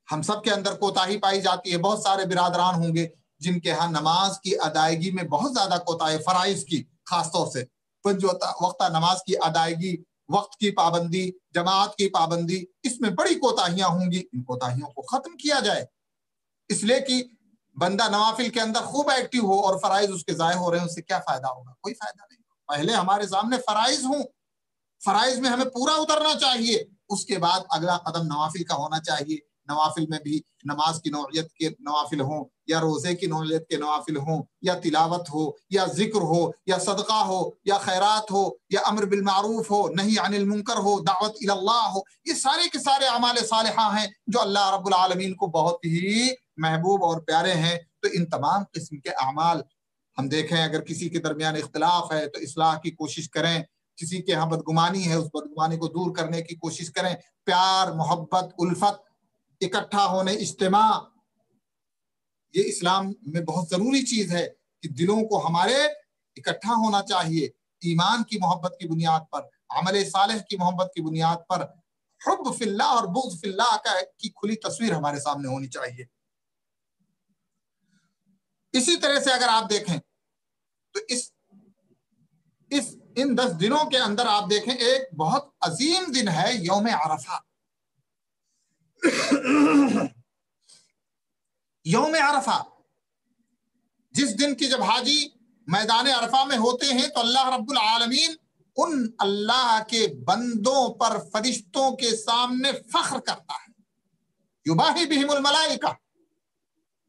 ہم سب کے اندر کوتاہی پائی جاتی ہے، بہت سارے برادران ہوں گے جن کے ہاں نماز کی ادائیگی میں بہت زیادہ کوتاہی، فرائض کی خاص طور سے وقتہ نماز کی ادائیگی، وقت کی پابندی، جماعت کی پابندی، اس میں بڑی کوتاہیاں ہوں گی، ان کوتاہیوں کو ختم کیا جائے، اس لیے کہ بندہ نوافل کے اندر خوب ایکٹیو ہو اور فرائض اس کے ضائع ہو رہے ہیں، اس سے کیا فائدہ ہوگا؟ کوئی فائدہ نہیں۔ پہلے ہمارے سامنے فرائض ہوں، فرائض میں ہمیں پورا اترنا چاہیے، اس کے بعد اگلا قدم نوافل کا ہونا چاہیے۔ نوافل میں بھی نماز کی نوعیت کے نوافل ہوں، یا روزے کی نوعیت کے نوافل ہوں، یا تلاوت ہو، یا ذکر ہو، یا صدقہ ہو، یا خیرات ہو، یا امر بالمعروف ہو، نہی عن المنکر ہو، دعوت الی اللہ ہو، یہ سارے کے سارے اعمال صالحہ ہیں جو اللہ رب العالمین کو بہت ہی محبوب اور پیارے ہیں۔ تو ان تمام قسم کے اعمال ہم دیکھیں، اگر کسی کے درمیان اختلاف ہے تو اصلاح کی کوشش کریں، کسی کے ہاں بدگمانی ہے اس بدگمانی کو دور کرنے کی کوشش کریں، پیار، محبت، الفت، اکٹھا ہونے، اجتماع، یہ اسلام میں بہت ضروری چیز ہے کہ دلوں کو ہمارے اکٹھا ہونا چاہیے، ایمان کی محبت کی بنیاد پر، عمل صالح کی محبت کی بنیاد پر، حب فی اللہ اور بغض فی اللہ کی کھلی تصویر ہمارے سامنے ہونی چاہیے۔ اسی طرح سے اگر آپ دیکھیں تو ان 10 دنوں کے اندر آپ دیکھیں ایک بہت عظیم دن ہے یوم عرفہ۔ یوم عرفہ، جس دن کی جب حاجی میدان عرفہ میں ہوتے ہیں تو اللہ رب العالمین ان اللہ کے بندوں پر فرشتوں کے سامنے فخر کرتا ہے، یباہی بہم الملائکہ،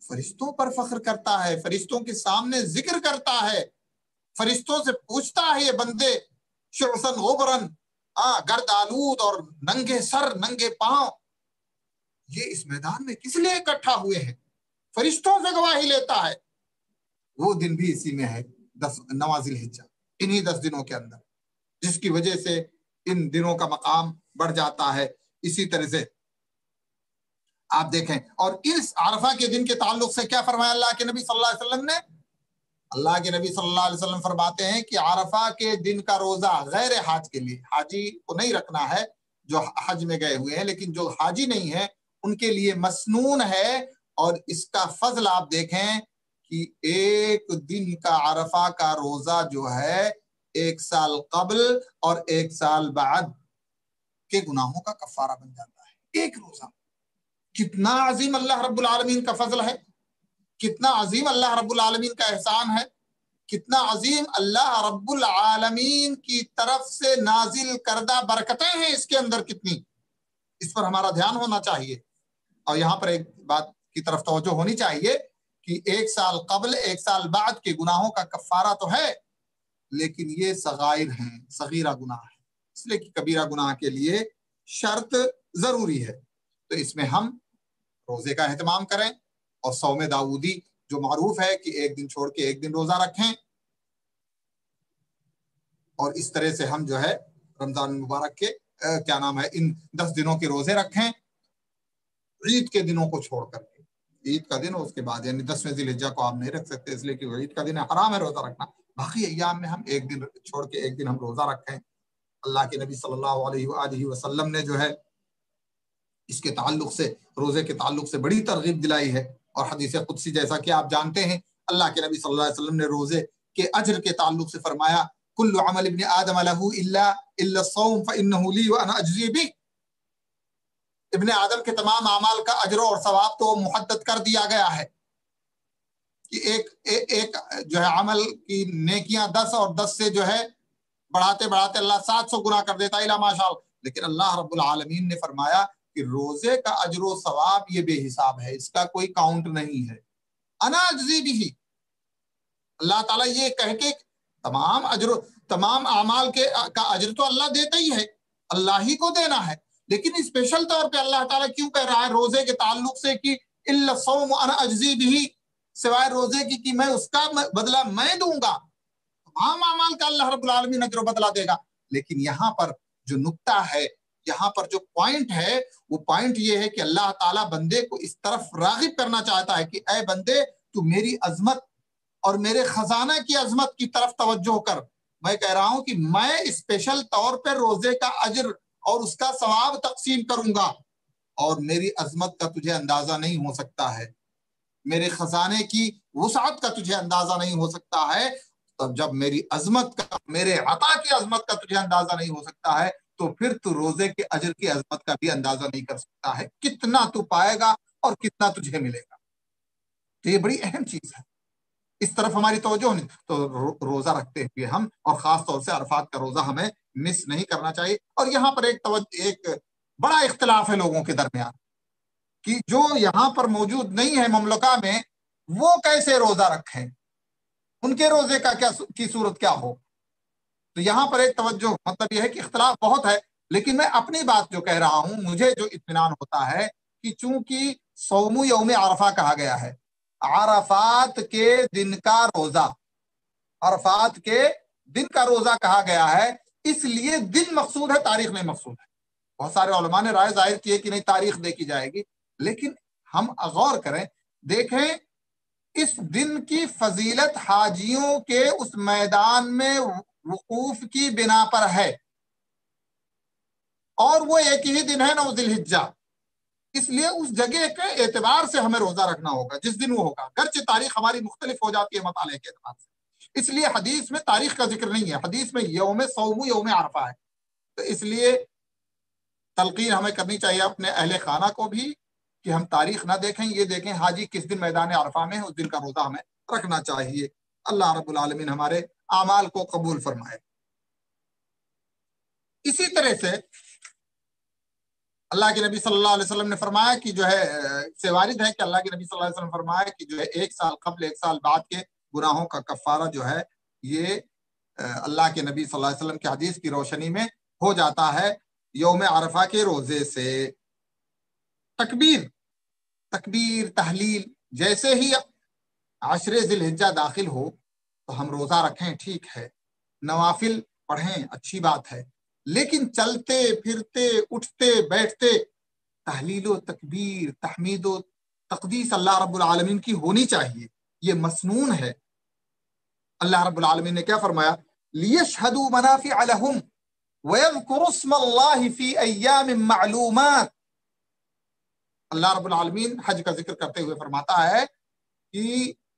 فرشتوں پر فخر کرتا ہے، فرشتوں کے سامنے ذکر کرتا ہے، فرشتوں سے پوچھتا ہے یہ بندے شعثاً غبراً، گرد آلود اور ننگے سر ننگے پاؤں، یہ اس میدان میں کس لیے اکٹھا ہوئے ہیں؟ فرشتوں سے گواہی لیتا ہے۔ وہ دن بھی اسی میں ہے، 9 ذی الحجہ، انہی 10 دنوں کے اندر، جس کی وجہ سے ان دنوں کا مقام بڑھ جاتا ہے۔ اسی طرح سے آپ دیکھیں، اور اس عرفہ کے دن کے تعلق سے کیا فرمایا اللہ کے نبی صلی اللہ علیہ وسلم نے؟ اللہ کے نبی صلی اللہ علیہ وسلم فرماتے ہیں کہ عرفہ کے دن کا روزہ غیر حاج کے لیے، حاجی کو نہیں رکھنا ہے جو حج میں گئے ہوئے ہیں، لیکن جو حاجی نہیں ہے ان کے لیے مسنون ہے، اور اس کا فضل آپ دیکھیں کہ ایک دن کا عرفہ کا روزہ جو ہے 1 سال قبل اور 1 سال بعد کے گناہوں کا کفارہ بن جاتا ہے، ایک روزہ۔ کتنا عظیم اللہ رب العالمین کا فضل ہے، کتنا عظیم اللہ رب العالمین کا احسان ہے، کتنا عظیم اللہ رب العالمین کی طرف سے نازل کردہ برکتیں ہیں اس کے اندر، کتنی، اس پر ہمارا دھیان ہونا چاہیے۔ اور یہاں پر ایک بات کی طرف توجہ ہونی چاہیے کہ 1 سال قبل 1 سال بعد کے گناہوں کا کفارہ تو ہے، لیکن یہ صغائر ہیں، صغیرہ گناہ ہے، اس لیے کہ کبیرہ گناہ کے لیے شرط ضروری ہے۔ تو اس میں ہم روزے کا اہتمام کریں، اور صوم داؤدی جو معروف ہے کہ 1 دن چھوڑ کے 1 دن روزہ رکھیں، اور اس طرح سے ہم جو ہے رمضان مبارک کے ان 10 دنوں کے روزے رکھیں، عید کے دنوں کو چھوڑ کر کے، عید کا دن اس کے بعد، یعنی 10ویں ذی الحجہ کو آپ نہیں رکھ سکتے اس لیے کہ عید کا دن حرام ہے روزہ رکھنا، باقی ایام میں ہم 1 دن چھوڑ کے 1 دن ہم روزہ رکھیں۔ اللہ کے نبی صلی اللہ علیہ وآلہ وسلم نے جو ہے اس کے تعلق سے، روزے کے تعلق سے بڑی ترغیب دلائی ہے، اور حدیث قدسی جیسا کہ آپ جانتے ہیں اللہ کے نبی صلی اللہ علیہ وسلم نے روزے کے اجر کے تعلق سے فرمایا کل عمل ابن آدم له الا الصوم فانه لي وانا اجزي به، ابن آدم کے تمام اعمال کا اجر اور ثواب تو محدد کر دیا گیا ہے کہ ایک جو ہے عمل کی نیکیاں 10 اور 10 سے جو ہے بڑھاتے بڑھاتے اللہ 700 گنا کر دیتا ہے ماشاء اللہ، لیکن اللہ رب العالمین نے فرمایا کہ روزے کا اجر و ثواب یہ بے حساب ہے، اس کا کوئی کاؤنٹ نہیں ہے، انا اجزی بھی، اللہ تعالیٰ یہ کہہ کے تمام اعمال کا اجر تو اللہ دیتا ہی ہے، اللہ ہی کو دینا ہے، لیکن اسپیشل طور پہ اللہ تعالیٰ کیوں کہہ رہا ہے روزے کے تعلق سے کہ الا الصوم انا اجزی بھی، سوائے روزے کی کہ میں اس کا بدلہ میں دوں گا، تمام اعمال کا اللہ رب العالمین اجر و بدلہ دے گا، لیکن یہاں پر جو نقطہ ہے، یہاں پر جو پوائنٹ ہے، وہ پوائنٹ یہ ہے کہ اللہ تعالیٰ بندے کو اس طرف راغب کرنا چاہتا ہے کہ اے بندے تو میری عظمت اور میرے خزانہ کی عظمت کی طرف توجہ کر، میں کہہ رہا ہوں کہ میں اسپیشل طور پر روزے کا اجر اور اس کا ثواب تقسیم کروں گا، اور میری عظمت کا تجھے اندازہ نہیں ہو سکتا ہے، میرے خزانے کی وسعت کا تجھے اندازہ نہیں ہو سکتا ہے، تب جب میری عظمت کا، میرے عطا کی عظمت کا تجھے اندازہ نہیں ہو سکتا ہے تو پھر تو روزے کے اجر کی عظمت کا بھی اندازہ نہیں کر سکتا ہے، کتنا تو پائے گا اور کتنا تجھے ملے گا۔ تو یہ بڑی اہم چیز ہے، اس طرف ہماری توجہ نہیں، تو روزہ رکھتے ہوئے ہم، اور خاص طور سے عرفات کا روزہ ہمیں مس نہیں کرنا چاہیے۔ اور یہاں پر ایک بڑا اختلاف ہے لوگوں کے درمیان کہ جو یہاں پر موجود نہیں ہے مملکہ میں، وہ کیسے روزہ رکھیں، ان کے روزے کا کی صورت کیا ہو۔ تو یہاں پر ایک توجہ، مطلب یہ ہے کہ اختلاف بہت ہے، لیکن میں اپنی بات جو کہہ رہا ہوں، مجھے جو اطمینان ہوتا ہے کہ چونکہ صوم یوم عرفہ کہا گیا ہے، عرفات کے دن کا روزہ، عرفات کے دن کا روزہ کہا گیا ہے، اس لیے دن مقصود ہے، تاریخ نہیں مقصود ہے۔ بہت سارے علماء نے رائے ظاہر کی ہے کہ نہیں تاریخ دیکھی جائے گی، لیکن ہم غور کریں، دیکھیں اس دن کی فضیلت حاجیوں کے اس میدان میں وقوف کی بنا پر ہے، اور وہ ایک ہی دن ہے 9 ذی الحجہ، اس لیے اس جگہ کے اعتبار سے ہمیں روزہ رکھنا ہوگا جس دن وہ ہوگا، گرچہ تاریخ ہماری مختلف ہو جاتی ہے مطالعے کے اعتبار سے، اس لیے حدیث میں تاریخ کا ذکر نہیں ہے، حدیث میں صوم یوم عرفہ ہے۔ تو اس لیے تلقین ہمیں کرنی چاہیے اپنے اہل خانہ کو بھی کہ ہم تاریخ نہ دیکھیں، یہ دیکھیں حاجی کس دن میدان عرفہ میں ہے، اس دن کا روزہ ہمیں رکھنا چاہیے۔ اللہ رب العالمین ہمارے اعمال کو قبول فرمائے۔ اسی طرح سے اللہ کے نبی صلی اللہ علیہ وسلم نے فرمایا کہ جو ہے سے وارد ہے کہ اللہ کے نبی صلی اللہ علیہ وسلم فرمایا کہ جو ہے 1 سال قبل 1 سال بعد کے گناہوں کا کفارہ جو ہے یہ اللہ کے نبی صلی اللہ علیہ وسلم کی حدیث کی روشنی میں ہو جاتا ہے یوم عرفہ کے روزے سے۔ تکبیر تحلیل، جیسے ہی 10 ذی الحجہ داخل ہو تو ہم روزہ رکھیں، ٹھیک ہے، نوافل پڑھیں، اچھی بات ہے، لیکن چلتے پھرتے اٹھتے بیٹھتے تحلیل و تکبیر تحمید و تقدیس اللہ رب العالمین کی ہونی چاہیے، یہ مسنون ہے۔ اللہ رب العالمین نے کیا فرمایا؟ لِيَشْهَدُوا مَنَافِعَ لَهُمْ وَيَذْكُرُوا اسْمَ اللَّهِ فِي أَيَّامٍ مَّعْلُومَاتٍ۔ اللہ رب العالمین حج کا ذکر کرتے ہوئے فرماتا ہے کہ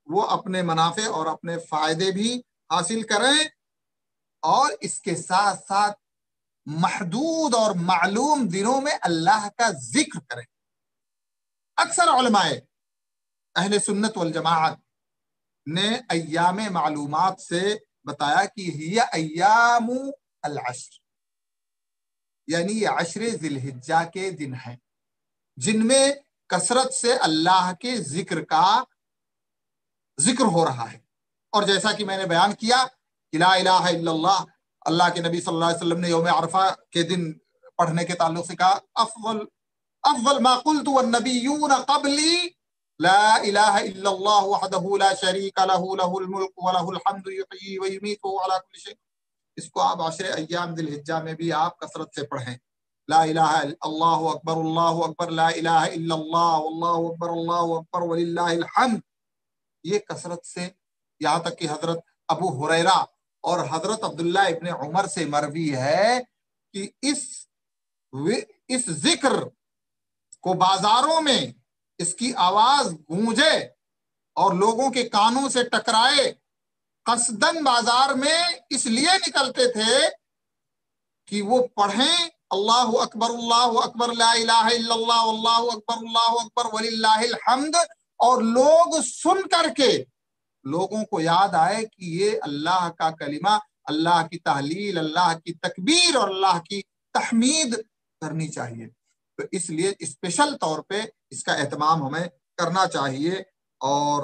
وہ اپنے منافع اور اپنے فائدے بھی حاصل کریں، اور اس کے ساتھ ساتھ محدود اور معلوم دنوں میں اللہ کا ذکر کریں۔ اکثر علماء اہل سنت والجماعت نے ایام معلومات سے بتایا کہ یہ ایام العشر، یعنی یہ 10 ذی الحجہ کے دن ہیں جن میں کثرت سے اللہ کے ذکر کا ذکر ہو رہا ہے۔ اور جیسا کہ میں نے بیان کیا کہ لا الہ الا اللہ کے نبی صلی اللہ علیہ وسلم نے یوم عرفہ کے دن پڑھنے کے تعلق سے کہا افضل ما قلت والنبیون قبلی لا الہ الا اللہ وحدہ لا شریک لہ لہ الملک ولہ الحمد یحیی ویمیت وہو علی کل شیء۔ اس کو آپ 10 ایام ذی الحجہ میں بھی آپ کثرت سے پڑھیں، لا الہ اللہ اکبر لا الہ الا اللہ اللہ اکبر وللہ الحمد، یہ کثرت سے، یہاں تک کہ حضرت ابو ہریرہ اور حضرت عبداللہ ابن عمر سے مروی ہے کہ اس ذکر کو بازاروں میں اس کی آواز گونجے اور لوگوں کے کانوں سے ٹکرائے، قصدن بازار میں اس لیے نکلتے تھے کہ وہ پڑھیں اللہ اکبر لا الہ الا اللہ اللہ اکبر وللہ الحمد، اور لوگ سن کر کے لوگوں کو یاد آئے کہ یہ اللہ کا کلمہ، اللہ کی تحلیل، اللہ کی تکبیر اور اللہ کی تحمید کرنی چاہیے۔ تو اس لیے اسپیشل طور پہ اس کا اہتمام ہمیں کرنا چاہیے، اور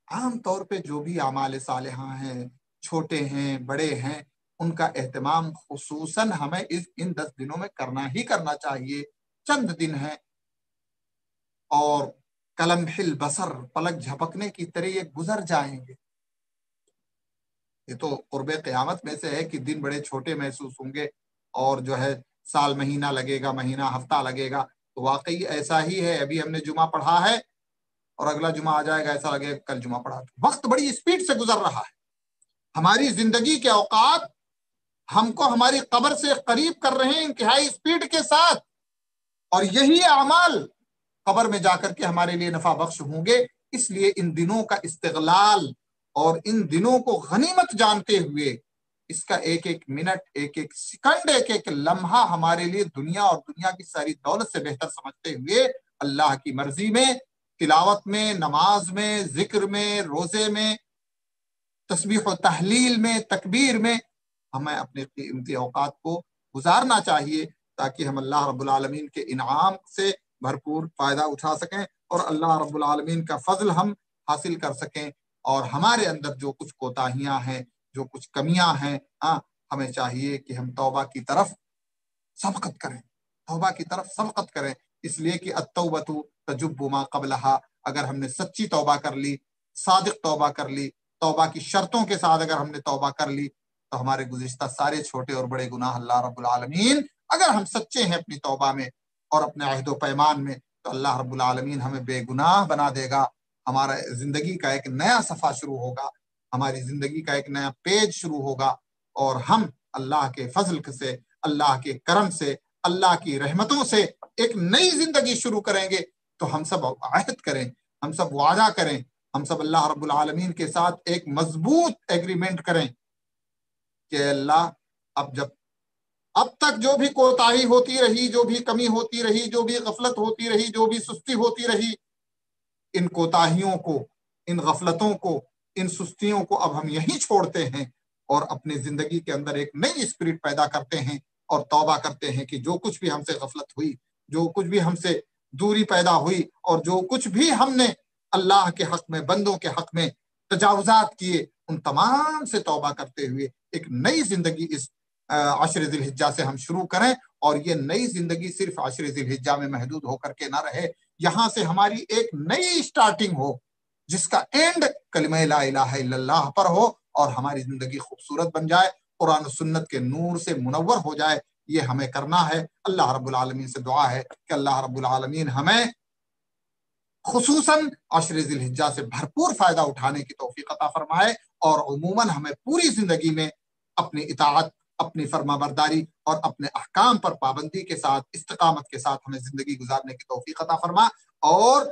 عام طور پہ جو بھی اعمال صالحہ ہیں، چھوٹے ہیں بڑے ہیں، ان کا اہتمام خصوصاً ہمیں ان 10 دنوں میں کرنا ہی کرنا چاہیے۔ چند دن ہیں اور کلمح البصر، پلک جھپکنے کی طرح یہ گزر جائیں گے۔ یہ تو قرب قیامت میں سے ہے کہ دن بڑے چھوٹے محسوس ہوں گے، اور جو ہے سال مہینہ لگے گا، مہینہ ہفتہ لگے گا۔ تو واقعی ایسا ہی ہے، ابھی ہم نے جمعہ پڑھا ہے اور اگلا جمعہ آ جائے گا، ایسا لگے گا کل جمعہ پڑھا۔ وقت بڑی اسپیڈ سے گزر رہا ہے، ہماری زندگی کے اوقات ہم کو ہماری قبر سے قریب کر رہے ہیں انتہائی اسپیڈ کے ساتھ، اور یہی اعمال قبر میں جا کر کے ہمارے لیے نفع بخش ہوں گے۔ اس لیے ان دنوں کا استغلال اور ان دنوں کو غنیمت جانتے ہوئے اس کا ایک ایک منٹ، ایک ایک سیکنڈ، ایک ایک لمحہ ہمارے لیے دنیا اور دنیا کی ساری دولت سے بہتر سمجھتے ہوئے اللہ کی مرضی میں، تلاوت میں، نماز میں، ذکر میں، روزے میں، تسبیح و تحلیل میں، تکبیر میں ہمیں اپنے قیمتی اوقات کو گزارنا چاہیے، تاکہ ہم اللہ رب العالمین کے انعام سے بھرپور فائدہ اٹھا سکیں اور اللہ رب العالمین کا فضل ہم حاصل کر سکیں۔ اور ہمارے اندر جو کچھ کوتاہیاں ہیں، جو کچھ کمیاں ہیں، ہمیں چاہیے کہ ہم توبہ کی طرف سبقت کریں، توبہ کی طرف سبقت کریں، اس لیے کہ التوبۃ تجب ما قبلہا، اگر ہم نے سچی توبہ کر لی، صادق توبہ کر لی، توبہ کی شرطوں کے ساتھ اگر ہم نے توبہ کر لی، تو ہمارے گزشتہ سارے چھوٹے اور بڑے گناہ اللہ رب العالمین، اگر ہم سچے ہیں اپنی توبہ میں اور اپنے عہد و پیمان میں، تو اللہ رب العالمین ہمیں بے گناہ بنا دے گا۔ ہمارا زندگی کا ایک نیا صفحہ شروع ہوگا، ہماری زندگی کا ایک نیا پیج شروع ہوگا، اور ہم اللہ کے فضل سے، اللہ کے کرم سے، اللہ کی رحمتوں سے ایک نئی زندگی شروع کریں گے۔ تو ہم سب عہد کریں، ہم سب وعدہ کریں، ہم سب اللہ رب العالمین کے ساتھ ایک مضبوط ایگریمنٹ کریں کہ اللہ اب تک جو بھی کوتاہی ہوتی رہی، جو بھی کمی ہوتی رہی، جو بھی غفلت ہوتی رہی، جو بھی سستی ہوتی رہی، ان کوتاہیوں کو، ان غفلتوں کو، ان سستیوں کو اب ہم یہیں چھوڑتے ہیں اور اپنی زندگی کے اندر ایک نئی اسپرٹ پیدا کرتے ہیں اور توبہ کرتے ہیں کہ جو کچھ بھی ہم سے غفلت ہوئی، جو کچھ بھی ہم سے دوری پیدا ہوئی، اور جو کچھ بھی ہم نے اللہ کے حق میں، بندوں کے حق میں تجاوزات کیے، ان تمام سے توبہ کرتے ہوئے ایک نئی زندگی اس عشر ذی الحجہ سے ہم شروع کریں، اور یہ نئی زندگی صرف عشر ذی الحجہ میں محدود ہو کر کے نہ رہے، یہاں سے ہماری ایک نئی سٹارٹنگ ہو جس کا اینڈ کلمہ لا الہ الا اللہ پر ہو، اور ہماری زندگی خوبصورت بن جائے، قرآن و سنت کے نور سے منور ہو جائے۔ یہ ہمیں کرنا ہے۔ اللہ رب العالمین سے دعا ہے کہ اللہ رب العالمین ہمیں خصوصاً عشر ذی الحجہ سے بھرپور فائدہ اٹھانے کی توفیق عطا فرمائے، اور عموماً ہمیں پوری زندگی میں اپنی اطاعت، اپنی فرما برداری اور اپنے احکام پر پابندی کے ساتھ، استقامت کے ساتھ ہمیں زندگی گزارنے کی توفیق عطا فرما، اور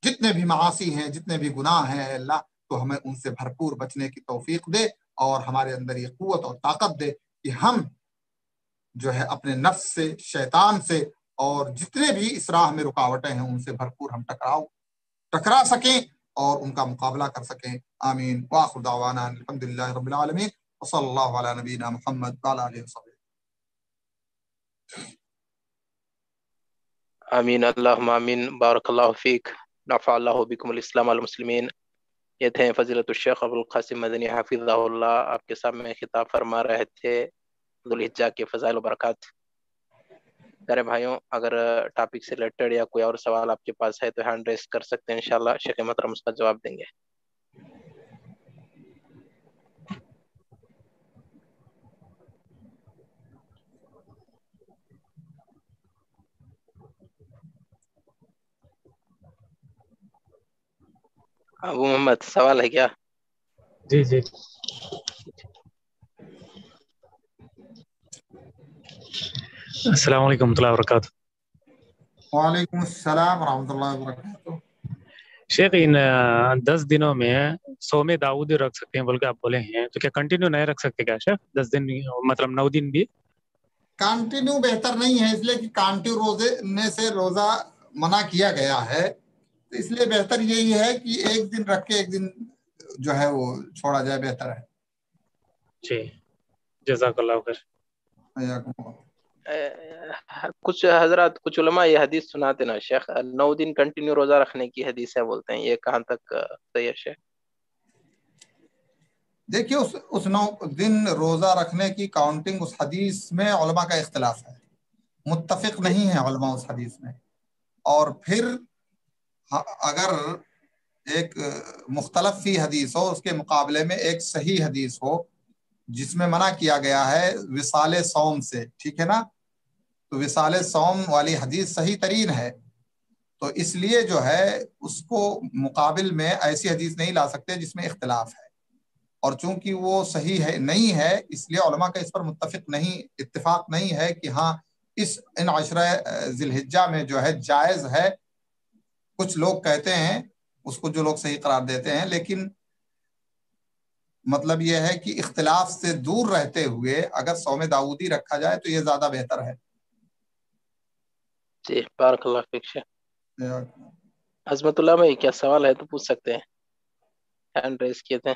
جتنے بھی معاصی ہیں، جتنے بھی گناہ ہیں اے اللہ، تو ہمیں ان سے بھرپور بچنے کی توفیق دے، اور ہمارے اندر یہ قوت اور طاقت دے کہ ہم جو ہے اپنے نفس سے، شیطان سے، اور جتنے بھی اس راہ میں رکاوٹیں ہیں ان سے بھرپور ہم ٹکرا سکیں اور ان کا مقابلہ کر سکیں۔ آمین۔ وآخر دعوانا الحمدللہ رب العالمین، وصلی اللہ علی نبینا محمد وعلی آلہ وصحبہ۔ آمین، اللہم آمین، بارک اللہ فیک، نفع اللہ بکم الاسلام والمسلمین۔ یہ تھے فضیلت الشیخ ابو القاسم مدنی حفظہ اللہ، آپ کے سامنے خطاب فرما رہے تھے ذو الحجہ کے فضائل و برکات۔ پیارے بھائیوں، اگر ٹاپک سے ریلیٹڈ یا کوئی اور سوال آپ کے پاس ہے تو ہینڈ ریس کر سکتے ہیں، انشاءاللہ شیخ محترم اس کا جواب دیں گے۔ ابو محمد، سوال ہے کیا؟ جی السلام علیکم ورحمۃ اللہ وبرکاتہ. وعلیکم السلام ورحمۃ اللہ وبرکاتہ. شیخ ان 10 دنوں میں صوم داؤد رکھ سکتے ہیں بول کے آپ بولے ہیں, تو کیا کنٹینیو نہیں رکھ سکتے کیا شیخ 10 دن مطلب 9 دن بھی؟ کانٹینیو بہتر نہیں ہے, اس لیے کہ کانٹینیو روزے سے روزہ منع کیا گیا ہے, تو اس لیے بہتر یہی ہے کہ ایک دن رکھ کے ایک دن جو ہے وہ چھوڑا جائے, بہتر ہے. جی جزاک اللہ خیر. حیاکم اللہ. کچھ حضرات کچھ علماء یہ حدیث سناتے نا شیخ, 9 دن کنٹینیو روزہ رکھنے کی حدیث ہے بولتے ہیں, یہ کہاں تک صحیح ہے شیخ؟ دیکھیے اس 9 دن روزہ رکھنے کی کاؤنٹنگ اس حدیث میں علماء کا اختلاف ہے, متفق نہیں ہے علماء اس حدیث میں. اور پھر اگر ایک مختلف فی حدیث ہو, اس کے مقابلے میں ایک صحیح حدیث ہو جس میں منع کیا گیا ہے وصال صوم سے, ٹھیک ہے نا, تو وصال صوم والی حدیث صحیح ترین ہے, تو اس لیے جو ہے اس کو مقابل میں ایسی حدیث نہیں لا سکتے جس میں اختلاف ہے, اور چونکہ وہ صحیح ہے نہیں ہے, اس لیے علماء کا اس پر اتفاق نہیں ہے کہ ہاں ان عشرہ ذی الحجہ میں جو ہے جائز ہے. کچھ لوگ کہتے ہیں اس کو, جو لوگ صحیح قرار دیتے ہیں, لیکن مطلب یہ ہے کہ اختلاف سے دور رہتے ہوئے اگر صوم داؤدی رکھا جائے تو یہ زیادہ بہتر ہے. جی بارک اللہ فیک شیخ. عظمت اللہ میں کیا سوال ہے تو پوچھ سکتے ہیں, ہینڈ ریز کیے تھے.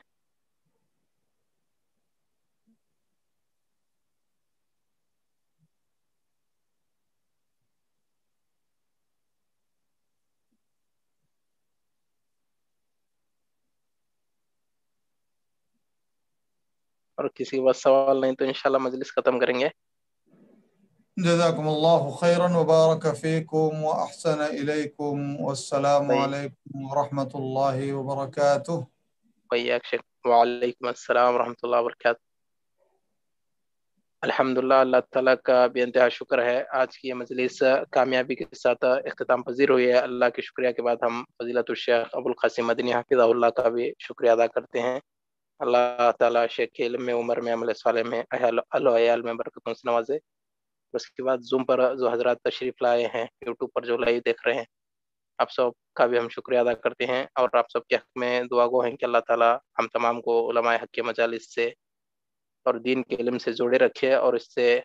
اور کسی کے پاس سوال نہیں تو انشاءاللہ مجلس ختم کریں گے. جزاکم اللہ خیرا وبارک فیکم واحسن الیکم, والسلام علیکم ورحمۃ اللہ وبرکاتہ. وعلیکم السلام ورحمۃ اللہ وبرکاتہ. الحمدللہ, اللہ تعالیٰ کا بے انتہا شکر ہے, آج کی یہ مجلس کامیابی کے ساتھ اختتام پذیر ہوئی ہے. اللہ کے شکریہ کے بعد ہم فضیلت الشیخ ابو القاسم مدنی حفظہ اللہ کا بھی شکریہ ادا کرتے ہیں. اللہ تعالیٰ شیخ کے علم میں, عمر میں, عمل صالح میں, اہل و عیال میں برکتوں سے نوازے. اس کے بعد زوم پر جو حضرات تشریف لائے ہیں, یوٹیوب پر جو لائیو دیکھ رہے ہیں, آپ سب کا بھی ہم شکریہ ادا کرتے ہیں, اور آپ سب کے حق میں دعا گو ہیں کہ اللہ تعالیٰ ہم تمام کو علماء حق کے مجالس سے اور دین کے علم سے جوڑے رکھے, اور اس سے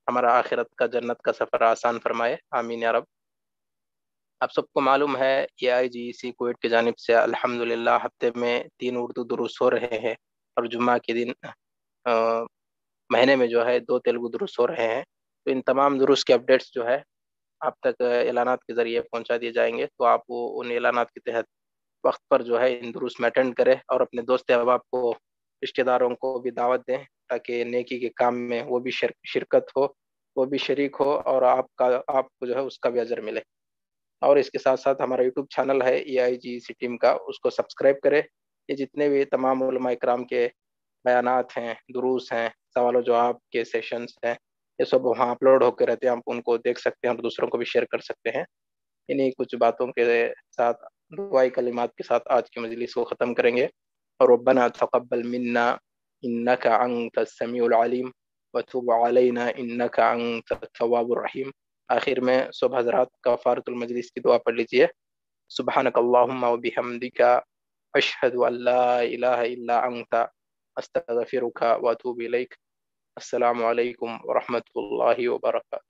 ہمارا آخرت کا جنت کا سفر آسان فرمائے, آمین یا رب. آپ سب کو معلوم ہے AIGEC کویت کی جانب سے الحمدللہ ہفتے میں 3 اردو دروس ہو رہے ہیں, اور جمعہ کے دن مہینے میں جو ہے 2 تیلگو دروس ہو رہے ہیں. تو ان تمام دروس کے اپڈیٹس جو ہے آپ تک اعلانات کے ذریعے پہنچا دیے جائیں گے, تو آپ وہ ان اعلانات کے تحت وقت پر جو ہے ان دروس میں اٹینڈ کریں, اور اپنے دوست احباب کو, رشتہ داروں کو بھی دعوت دیں, تاکہ نیکی کے کام میں وہ بھی شرکت ہو, وہ بھی شریک ہو, اور آپ کو جو ہے اس کا بھی اجر ملے. اور اس کے ساتھ ساتھ ہمارا یوٹیوب چینل ہے AIGEC ٹیم کا, اس کو سبسکرائب کرے. یہ جتنے بھی تمام علماء اکرام کے بیانات ہیں, دروس ہیں, سوال و جواب کے سیشنز ہیں, یہ سب وہاں اپلوڈ ہو کے رہتے ہیں, آپ ان کو دیکھ سکتے ہیں اور دوسروں کو بھی شیئر کر سکتے ہیں. انہیں کچھ باتوں کے ساتھ, دعائی کلمات کے ساتھ آج کی مجلس کو ختم کریں گے. اور ربنا تقبل منا انك انت السميع العليم وتب علينا انك انت التواب الرحيم. آخر میں سب حضرات کفارۃ المجلس کی دعا پڑھ لیجئے. سبحانك اللهم وبحمدك اشهد ان لا اله الا انت استغفرك واتوب اليك. السلام علیکم ورحمۃ اللہ وبرکاتہ.